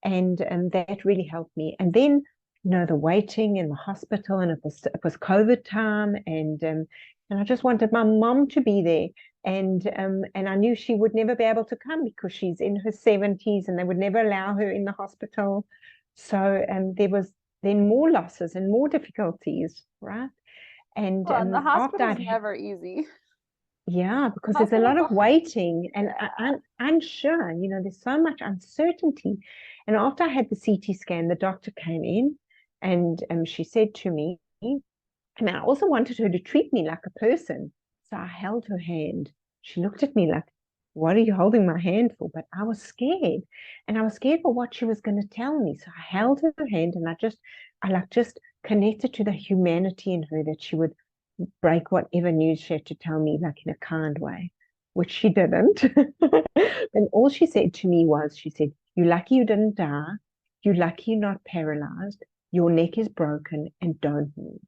And that really helped me. And then, the waiting in the hospital, and it was COVID time, and I just wanted my mom to be there. And I knew she would never be able to come because she's in her 70s and they would never allow her in the hospital. So there was then more losses and more difficulties, right? And the hospital is never easy. Yeah, because there's a lot of waiting and unsure, there's so much uncertainty. And after I had the CT scan, the doctor came in and she said to me, I also wanted her to treat me like a person. So I held her hand. She looked at me like, what are you holding my hand for? But I was scared, and I was scared for what she was going to tell me. So I held her hand, and I just connected to the humanity in her, that she would break whatever news she had to tell me, like in a kind way, which she didn't. And all she said to me was, she said, You're lucky you didn't die. You're lucky you're not paralyzed. Your neck is broken and don't move.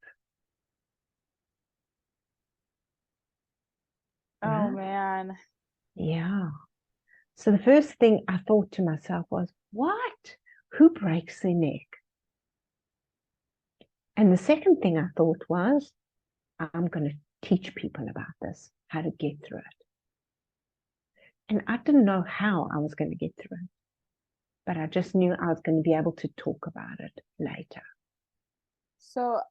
Oh, Right? man. Yeah. So the first thing I thought to myself was, what? Who breaks their neck? And the second thing I thought was, I'm going to teach people about this, how to get through it. And I didn't know how I was going to get through it, but I just knew I was going to be able to talk about it later. So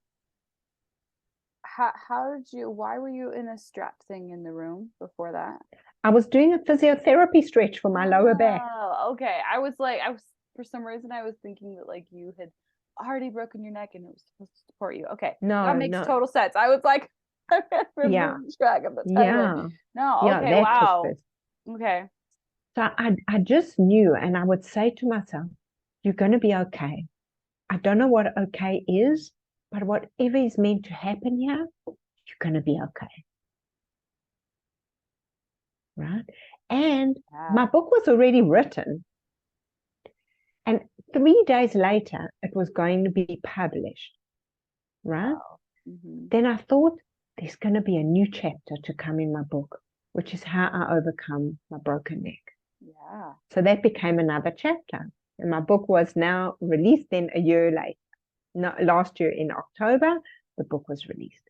why were you in a strap thing in the room before that? I was doing a physiotherapy stretch for my lower back. Oh, okay. For some reason, I was thinking that like you had already broken your neck and it was supposed to support you. Okay. No, that makes no. total sense. I was like, I'm Yeah. track of the timeline. Yeah. No, Yeah, okay, that wow. took this. Okay. So I just knew, and I would say to myself, you're going to be okay. I don't know what okay is, but whatever is meant to happen here, you're going to be okay. Right? And my book was already written. And 3 days later, it was going to be published. Right? Wow. Mm-hmm. Then I thought, there's going to be a new chapter to come in my book, which is how I overcome my broken neck. Yeah. So that became another chapter. And my book was now released then a year later. No, last year in October, the book was released.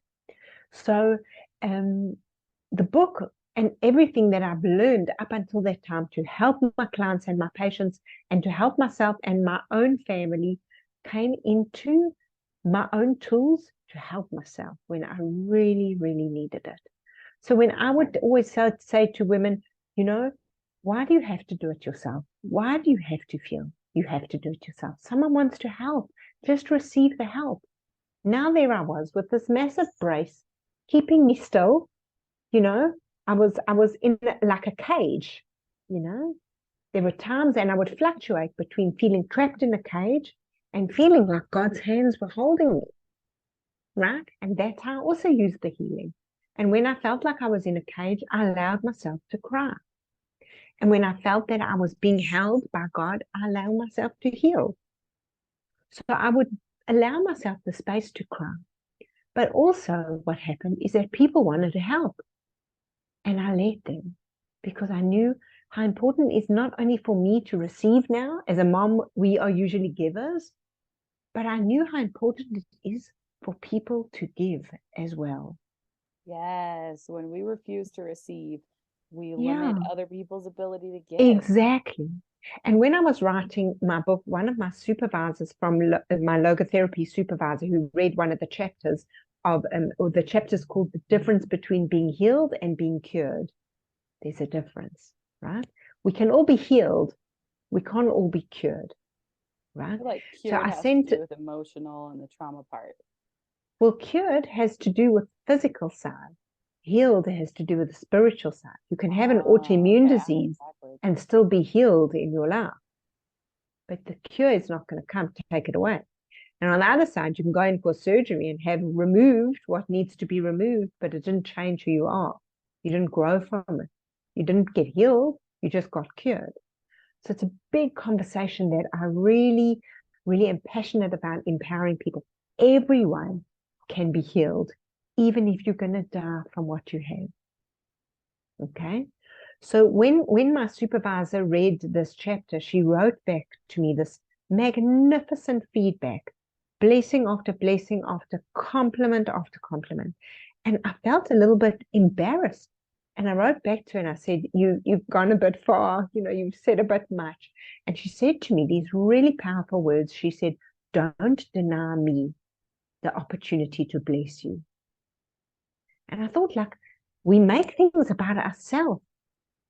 So the book and everything that I've learned up until that time to help my clients and my patients and to help myself and my own family came into my own tools to help myself when I really, really needed it. So when I would always say to women, you know, why do you have to do it yourself? Why do you have to feel you have to do it yourself? Someone wants to help. Just receive the help. Now there I was with this massive brace, keeping me still. You know, I was in like a cage, you know. There were times and I would fluctuate between feeling trapped in a cage and feeling like God's hands were holding me. Right? And that's how I also used the healing. And when I felt like I was in a cage, I allowed myself to cry. And when I felt that I was being held by God, I allowed myself to heal. So I would allow myself the space to cry. But also what happened is that people wanted to help. And I let them because I knew how important it is not only for me to receive now. As a mom, we are usually givers. But I knew how important it is for people to give as well. Yes. When we refuse to receive, we limit other people's ability to give. Exactly. And when I was writing my book, one of my supervisors from my logotherapy supervisor who read one of the chapters of, or the chapters called The Difference Between Being Healed and Being Cured. There's a difference, right? We can all be healed. We can't all be cured, right? Like cured has to do with emotional and the trauma part. Well, cured has to do with physical side. Healed has to do with the spiritual side. You can have an autoimmune disease and still be healed in your life. But the cure is not going to come to take it away. And on the other side, you can go in for surgery and have removed what needs to be removed, but it didn't change who you are. You didn't grow from it. You didn't get healed. You just got cured. So it's a big conversation that I really, really am passionate about empowering people. Everyone can be healed, even if you're going to die from what you have. Okay? So when my supervisor read this chapter, she wrote back to me this magnificent feedback, blessing after compliment after compliment. And I felt a little bit embarrassed. And I wrote back to her and I said, you've gone a bit far, you've said a bit much. And she said to me these really powerful words. She said, don't deny me the opportunity to bless you. And I thought, like, we make things about ourselves,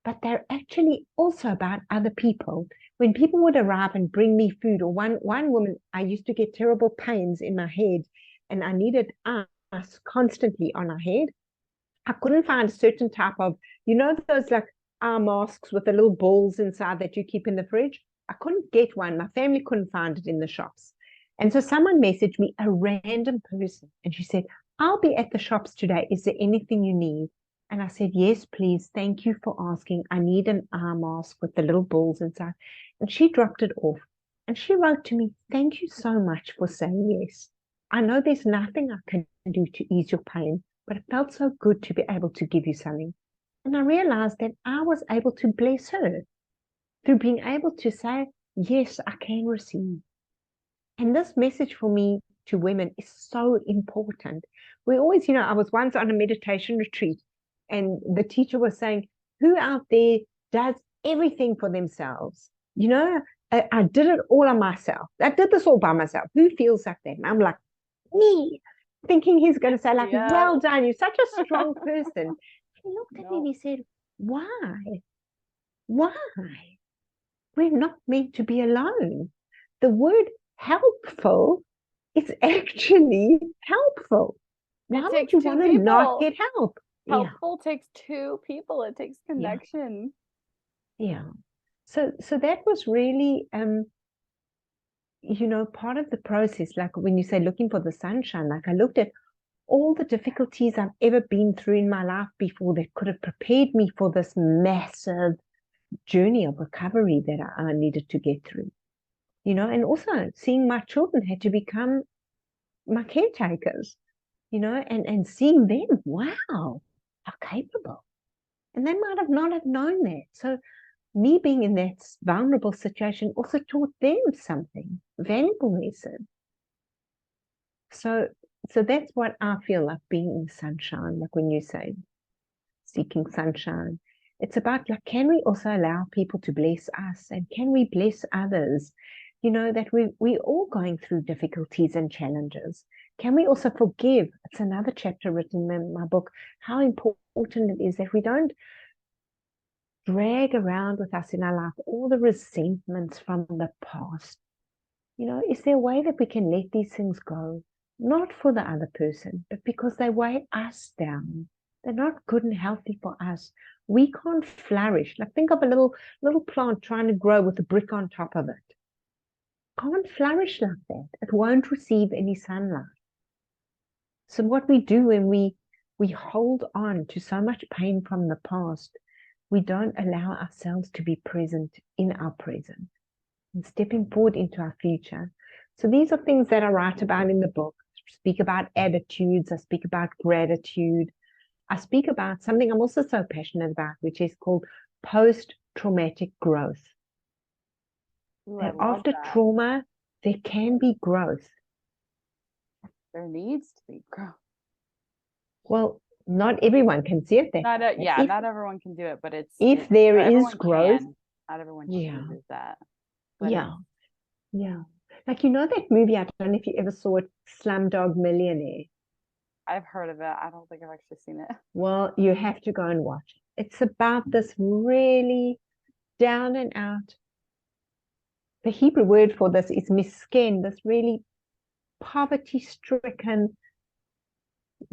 but they're actually also about other people. When people would arrive and bring me food, or one woman, I used to get terrible pains in my head and I needed ice constantly on her head. I couldn't find a certain type of, those like eye masks with the little balls inside that you keep in the fridge. I couldn't get one. My family couldn't find it in the shops. And so someone messaged me, a random person, and she said, I'll be at the shops today. Is there anything you need? And I said, yes, please. Thank you for asking. I need an eye mask with the little balls inside. And she dropped it off. And she wrote to me, thank you so much for saying yes. I know there's nothing I can do to ease your pain, but it felt so good to be able to give you something. And I realized that I was able to bless her through being able to say, yes, I can receive. And this message for me to women is so important. We always, I was once on a meditation retreat and the teacher was saying, who out there does everything for themselves? I did it all on myself. I did this all by myself. Who feels like that? And I'm like, me, thinking he's going to say like, well done, you're such a strong person. He looked at me and he said, why? Why? We're not meant to be alone. The word helpful is actually helpful. Why would you want to not get help? Helpful takes two people. It takes connection. Yeah. So that was really, part of the process. Like when you say looking for the sunshine, like I looked at all the difficulties I've ever been through in my life before that could have prepared me for this massive journey of recovery that I needed to get through. And also seeing my children had to become my caretakers, and seeing them, wow, how capable. And they might have not have known that. So me being in that vulnerable situation also taught them something, valuable lesson. So that's what I feel like being in the sunshine, like when you say seeking sunshine. It's about like, can we also allow people to bless us, and can we bless others? That we're all going through difficulties and challenges. Can we also forgive? It's another chapter written in my book, how important it is that we don't drag around with us in our life all the resentments from the past. Is there a way that we can let these things go? Not for the other person, but because they weigh us down. They're not good and healthy for us. We can't flourish. Like think of a little plant trying to grow with a brick on top of it. Can't flourish like that. It won't receive any sunlight. So what we do when we hold on to so much pain from the past, we don't allow ourselves to be present in our present and stepping forward into our future. So these are things that I write about in the book. I speak about attitudes. I speak about gratitude. I speak about something I'm also so passionate about, which is called post-traumatic growth. That after trauma, there can be growth. There needs to be growth. Well, not everyone can see it. Not everyone can do it, but if there is growth, not everyone chooses that. But yeah. Like that movie, I don't know if you ever saw it, Slumdog Millionaire. I've heard of it. I don't think I've actually seen it. Well, you have to go and watch it. It's about this really down and out. The Hebrew word for this is miskin, this really poverty-stricken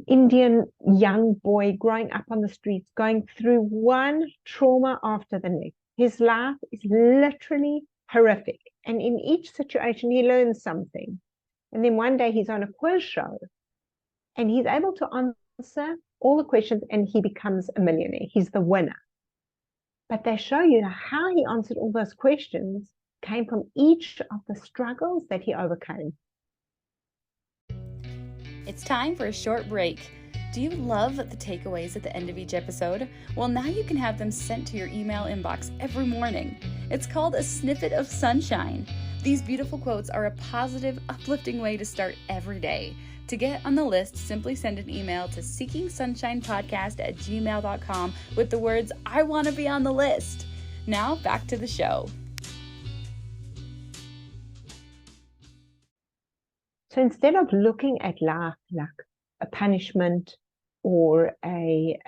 Indian young boy growing up on the streets, going through one trauma after the next. His life is literally horrific. And in each situation, he learns something. And then one day he's on a quiz show and he's able to answer all the questions and he becomes a millionaire. He's the winner. But they show you how he answered all those questions came from each of the struggles that he overcame. It's time for a short break. Do you love the takeaways at the end of each episode? Well, now you can have them sent to your email inbox every morning. It's called a snippet of sunshine. These beautiful quotes are a positive, uplifting way to start every day. To get on the list, simply send an email to seekingsunshine@gmail.com with the words, I want to be on the list. Now back to the show. So instead of looking at life like a punishment or like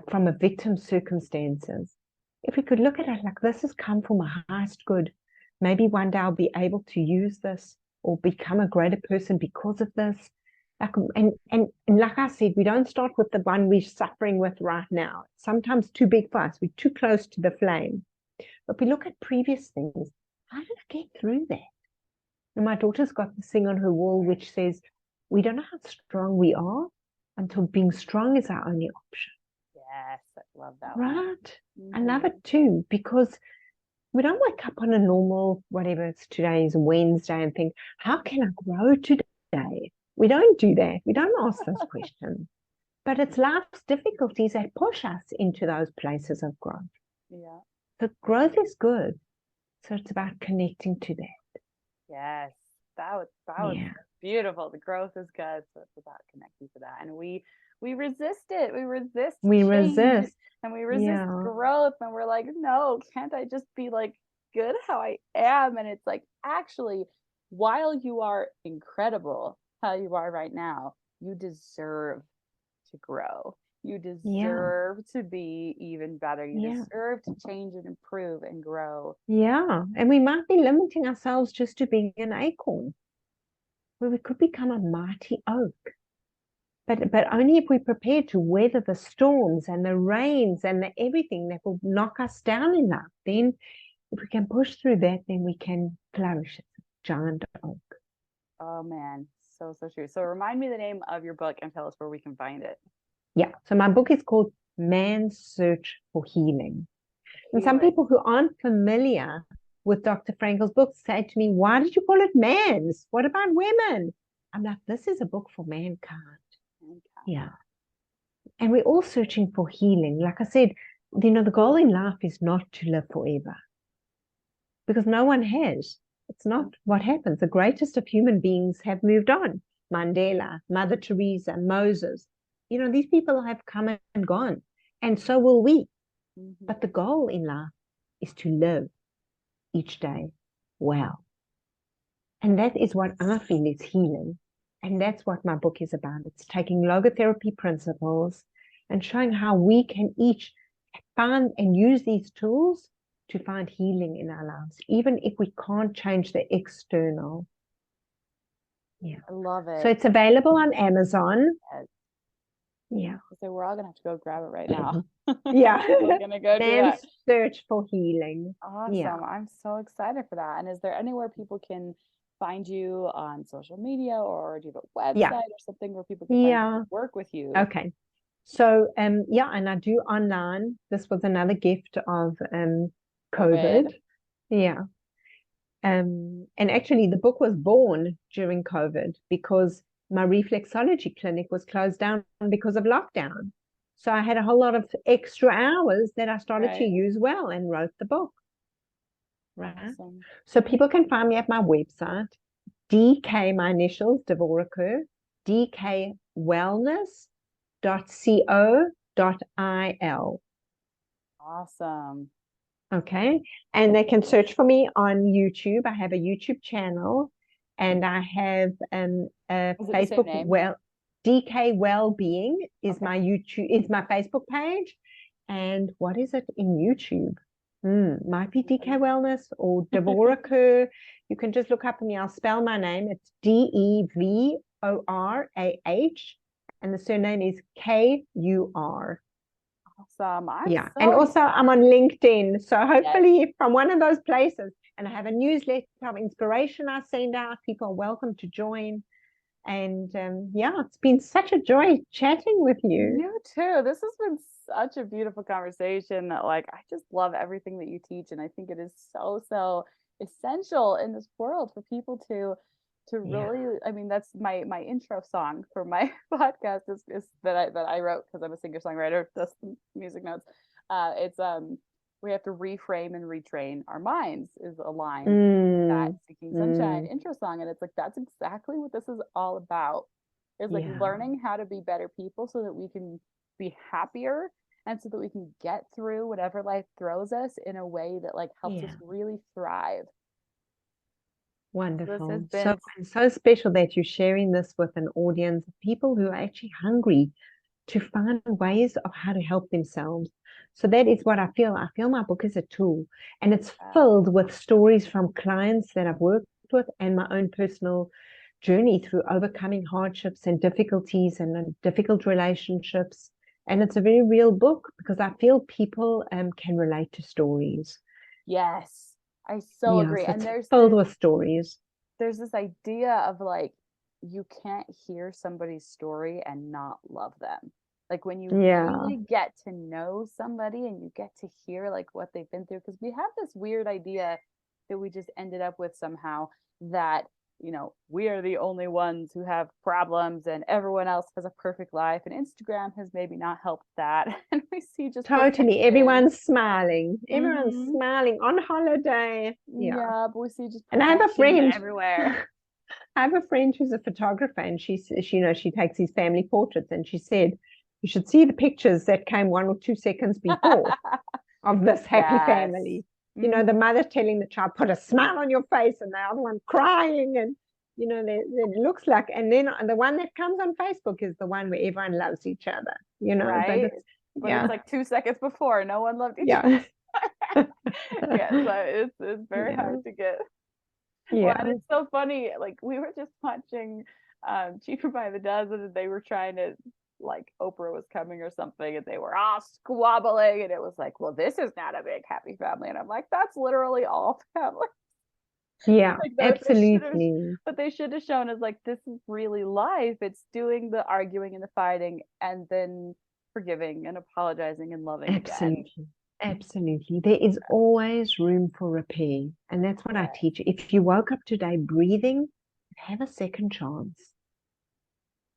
from a victim's circumstances, if we could look at it like this has come for my highest good, maybe one day I'll be able to use this or become a greater person because of this. And like I said, we don't start with the one we're suffering with right now. It's sometimes too big for us. We're too close to the flame. But we look at previous things. How did I get through that? And my daughter's got this thing on her wall which says, we don't know how strong we are until being strong is our only option. Yes, I love that one. Right? I love it too, because we don't wake up on a normal, whatever it's today is Wednesday, and think, how can I grow today? We don't do that. We don't ask those questions. But it's life's difficulties that push us into those places of growth. Yeah. So growth is good. So it's about connecting to that. Yes, that was beautiful. The growth is good, so it's about connecting to that. And we resist it. We resist change, and we resist growth, and we're like, no, can't I just be like good how I am? And it's like, actually, while you are incredible how you are right now, you deserve to grow. You deserve to be even better. You deserve to change and improve and grow. Yeah. And we might be limiting ourselves just to being an acorn, where we could become a mighty oak. But only if we're prepared to weather the storms and the rains and the everything that will knock us down enough. Then if we can push through that, then we can flourish as a giant oak. Oh man, so true. So remind me the name of your book and tell us where we can find it. Yeah. So my book is called Man's Search for Healing. And some people who aren't familiar with Dr. Frankl's book say to me, why did you call it man's? What about women? I'm like, this is a book for mankind. Yeah. And we're all searching for healing. Like I said, the goal in life is not to live forever, because no one has. It's not what happens. The greatest of human beings have moved on. Mandela, Mother Teresa, Moses. These people have come and gone, and so will we. But the goal in life is to live each day well. And that is what I feel is healing. And that's what my book is about. It's taking logotherapy principles and showing how we can each find and use these tools to find healing in our lives, even if we can't change the external. Yeah. I love it. So it's available on Amazon. Yeah. So we're all going to have to go grab it right now. Yeah. We're going to go do that. Search for healing. Awesome. Yeah. I'm so excited for that. And is there anywhere people can find you on social media, or do you have a website or something where people can find you, work with you? Okay. So, and I do online. This was another gift of COVID. Yeah. And actually the book was born during COVID because my reflexology clinic was closed down because of lockdown. So I had a whole lot of extra hours that I started to use well and wrote the book. Right. Awesome. So people can find me at my website, DK, my initials, Devorah Kur, dkwellness.co.il. Awesome. Okay. And they can search for me on YouTube. I have a YouTube channel, and I have a Facebook. DK Wellbeing is my YouTube, is my Facebook page. And what is it in YouTube? Might be DK Wellness or Devorah Kur. You can just look up me. I'll spell my name. It's Devorah, and the surname is Kur. Awesome. And also I'm on LinkedIn. So hopefully from one of those places, and I have a newsletter of inspiration I send out. People are welcome to join. And it's been such a joy chatting with you. You too. This has been such a beautiful conversation. I just love everything that you teach, and I think it is so essential in this world for people to really. I mean, that's my intro song for my podcast is that I wrote because I'm a singer-songwriter. That's the music notes. It's we have to reframe and retrain our minds is a line that Seeking Sunshine intro song, and it's like that's exactly what this is all about. It's like learning how to be better people so that we can be happier and so that we can get through whatever life throws us in a way that helps us really thrive. Wonderful. So special that you're sharing this with an audience of people who are actually hungry to find ways of how to help themselves. So that is what I feel. I feel my book is a tool, and it's filled with stories from clients that I've worked with and my own personal journey through overcoming hardships and difficulties and difficult relationships. And it's a very real book because I feel people can relate to stories. Yes, I so agree. So and there's filled with stories. There's this idea of you can't hear somebody's story and not love them. Like when you Yeah. really get to know somebody and you get to hear like what they've been through, because we have this weird idea that we just ended up with somehow, that we are the only ones who have problems and everyone else has a perfect life, and Instagram has maybe not helped that. And we see just Totally. perfection. Everyone's smiling. Everyone's Mhm. smiling on holiday. Yeah. Yeah, but we see just And I have a perfection friend. everywhere. I have a friend who's a photographer, and she takes his family portraits, and she said, you should see the pictures that came 1 or 2 seconds before of this happy Yes. family. The mother telling the child, put a smile on your face, and the other one crying, and it looks like, and then the one that comes on Facebook is the one where everyone loves each other, Right? but It's like 2 seconds before, no one loved each other. Yeah, so it's very hard to get. Well, and it's so funny. Like we were just watching Cheaper by the Dozen, and they were trying to, like, Oprah was coming or something, and they were all squabbling, and it was like, well, this is not a big happy family, and I'm like, that's literally all family. Yeah, Like, absolutely. but they should have shown us, like, this is really life. It's doing the arguing and the fighting, and then forgiving and apologizing and loving again. Absolutely. There is always room for repair. And that's what I teach. If you woke up today breathing, have a second chance.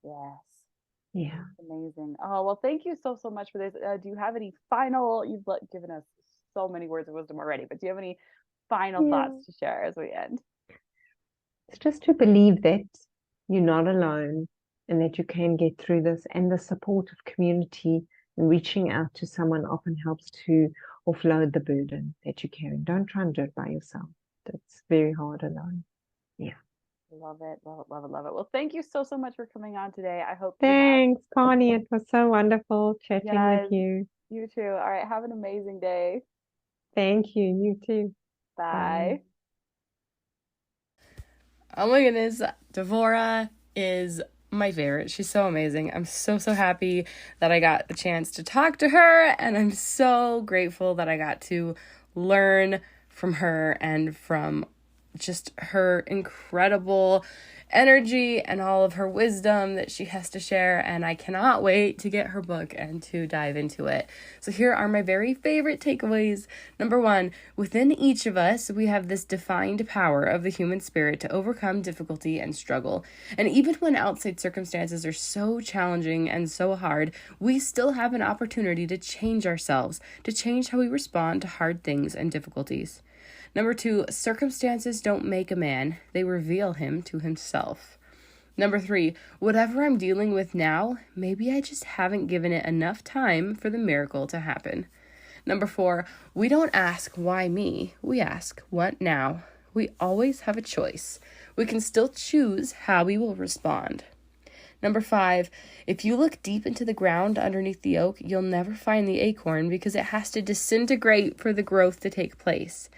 Yes. Yeah. Amazing. Oh, well, thank you so much for this. Do you have any final, you've given us so many words of wisdom already, but do you have any final thoughts to share as we end? It's just to believe that you're not alone and that you can get through this, and the support of community and reaching out to someone often helps to offload the burden that you're carrying. Don't try and do it by yourself. It's very hard alone. Yeah. Love it. Love it. Love it. Love it. Well, thank you so much for coming on today. I hope. Thanks, Connie. It was so wonderful chatting with you. You too. All right. Have an amazing day. Thank you. You too. Bye. Oh my goodness. Devorah is my favorite. She's so amazing. I'm so happy that I got the chance to talk to her, and I'm so grateful that I got to learn from her and from just her incredible energy and all of her wisdom that she has to share, and I cannot wait to get her book and to dive into it. So here are my very favorite takeaways. Number 1, within each of us, we have this defined power of the human spirit to overcome difficulty and struggle. And even when outside circumstances are so challenging and so hard, we still have an opportunity to change ourselves, to change how we respond to hard things and difficulties. Number 2, circumstances don't make a man, they reveal him to himself. Number 3, whatever I'm dealing with now, maybe I just haven't given it enough time for the miracle to happen. Number 4, we don't ask why me, we ask what now. We always have a choice. We can still choose how we will respond. Number 5, if you look deep into the ground underneath the oak, you'll never find the acorn because it has to disintegrate for the growth to take place.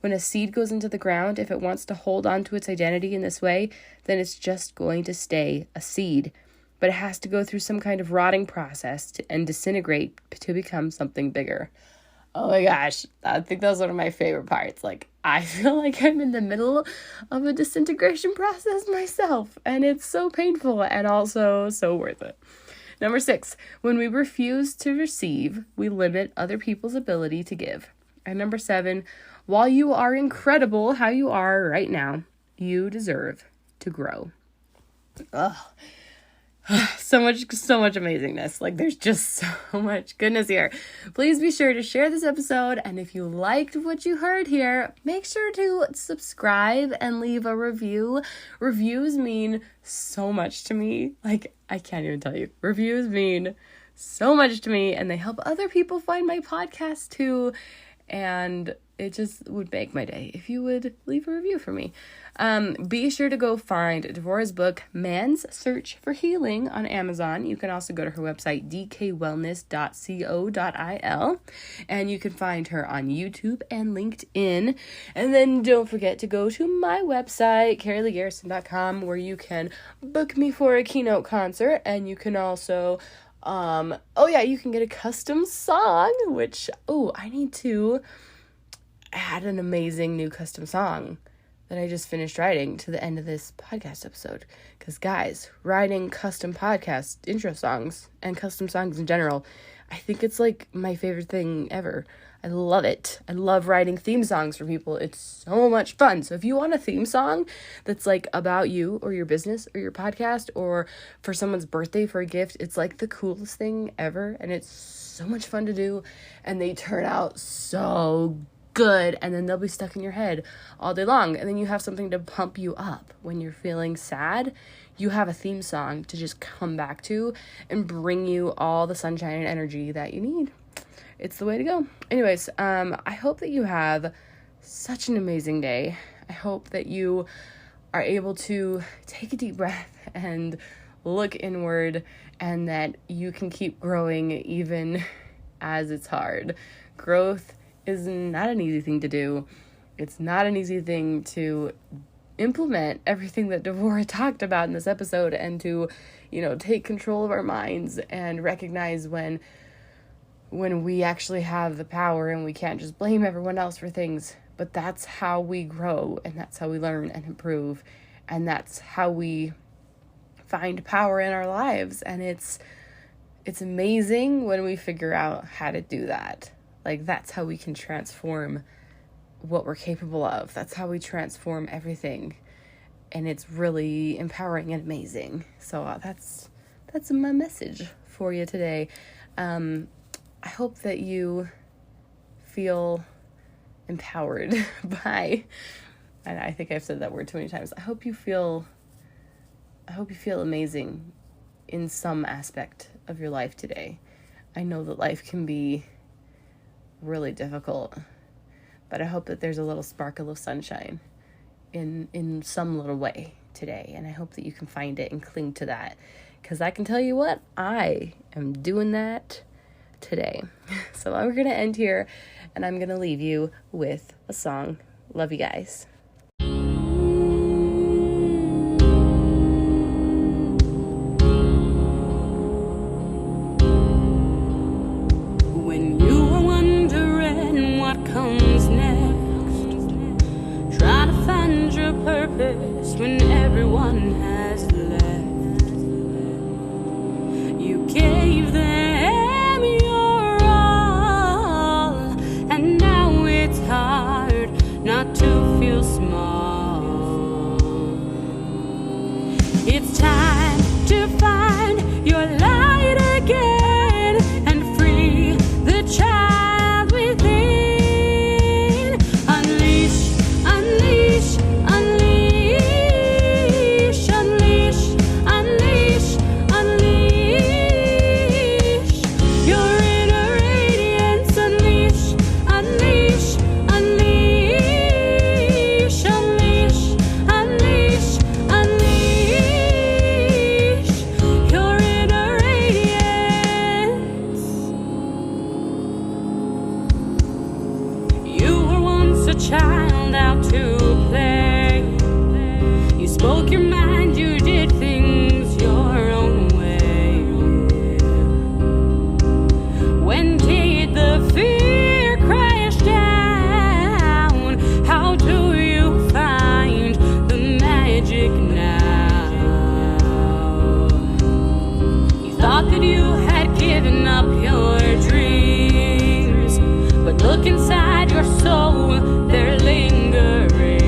When a seed goes into the ground, if it wants to hold on to its identity in this way, then it's just going to stay a seed. But it has to go through some kind of rotting process and disintegrate to become something bigger. Oh my gosh, I think that's one of my favorite parts. Like, I feel like I'm in the middle of a disintegration process myself, and it's so painful and also so worth it. Number 6, when we refuse to receive, we limit other people's ability to give. And number 7, while you are incredible how you are right now, you deserve to grow. Ugh. So much amazingness. Like, there's just so much goodness here. Please be sure to share this episode, and if you liked what you heard here, make sure to subscribe and leave a review. Reviews mean so much to me. Like, I can't even tell you. Reviews mean so much to me, and they help other people find my podcast too. And it just would make my day if you would leave a review for me. Be sure to go find Devorah's book, Man's Search for Healing, on Amazon. You can also go to her website, dkwellness.co.il, and you can find her on YouTube and LinkedIn. And then don't forget to go to my website, KaraleighGarrison.com, where you can book me for a keynote concert, and you can also you can get a custom song, which, I need to add an amazing new custom song that I just finished writing to the end of this podcast episode. Because guys, writing custom podcast intro songs and custom songs in general, I think it's like my favorite thing ever. I love it. I love writing theme songs for people. It's so much fun. So if you want a theme song that's like about you or your business or your podcast or for someone's birthday for a gift, it's like the coolest thing ever. And it's so much fun to do. And they turn out so good. And then they'll be stuck in your head all day long. And then you have something to pump you up when you're feeling sad. You have a theme song to just come back to and bring you all the sunshine and energy that you need. It's the way to go. Anyways, I hope that you have such an amazing day. I hope that you are able to take a deep breath and look inward, and that you can keep growing even as it's hard. Growth is not an easy thing to do. It's not an easy thing to implement everything that Devorah talked about in this episode, and to, take control of our minds and recognize when we actually have the power and we can't just blame everyone else for things. But that's how we grow, and that's how we learn and improve, and that's how we find power in our lives. And it's amazing when we figure out how to do that. Like, that's how we can transform what we're capable of. That's how we transform everything. And it's really empowering and amazing. So that's my message for you today. I hope that you feel empowered by, and I think I've said that word too many times. I hope you feel amazing in some aspect of your life today. I know that life can be really difficult, but I hope that there's a little sparkle of sunshine in some little way today. And I hope that you can find it and cling to that, because I can tell you what, I am doing that today. So we're going to end here, and I'm going to leave you with a song. Love you guys. When you are wondering what comes next, try to find your purpose when everyone has left. You gave them hard not to feel small. It's time to find your light again and free the child within. Unleash, unleash, unleash, unleash, unleash, unleash your inner radiance. Unleash, unleash, unleash, unleash, unleash, unleash your inner radiance. You were once a child out to play. You spoke your mind, you did things your own way. When did the fear crash down? How do you find the magic now? You thought that you had given up your dreams, but look inside your soul, they're lingering.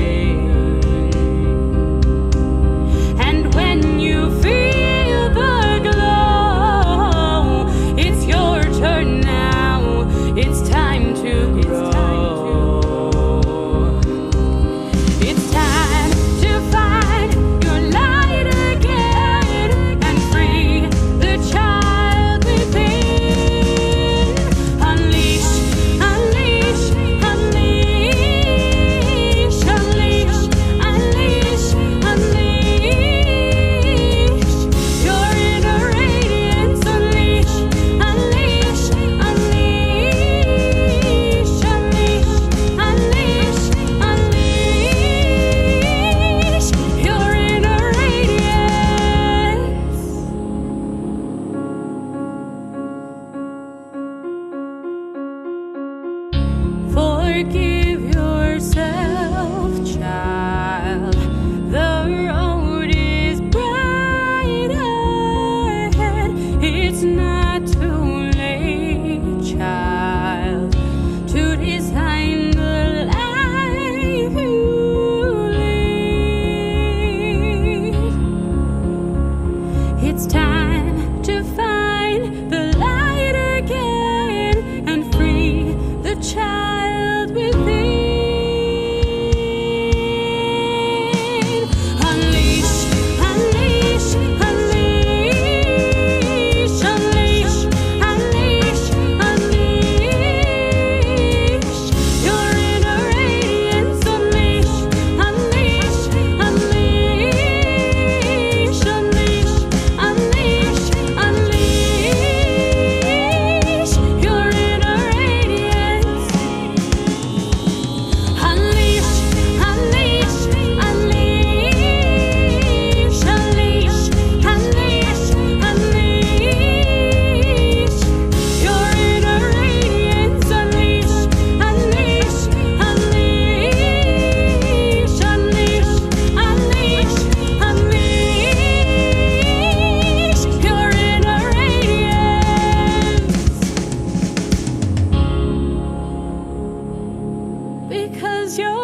'cause you're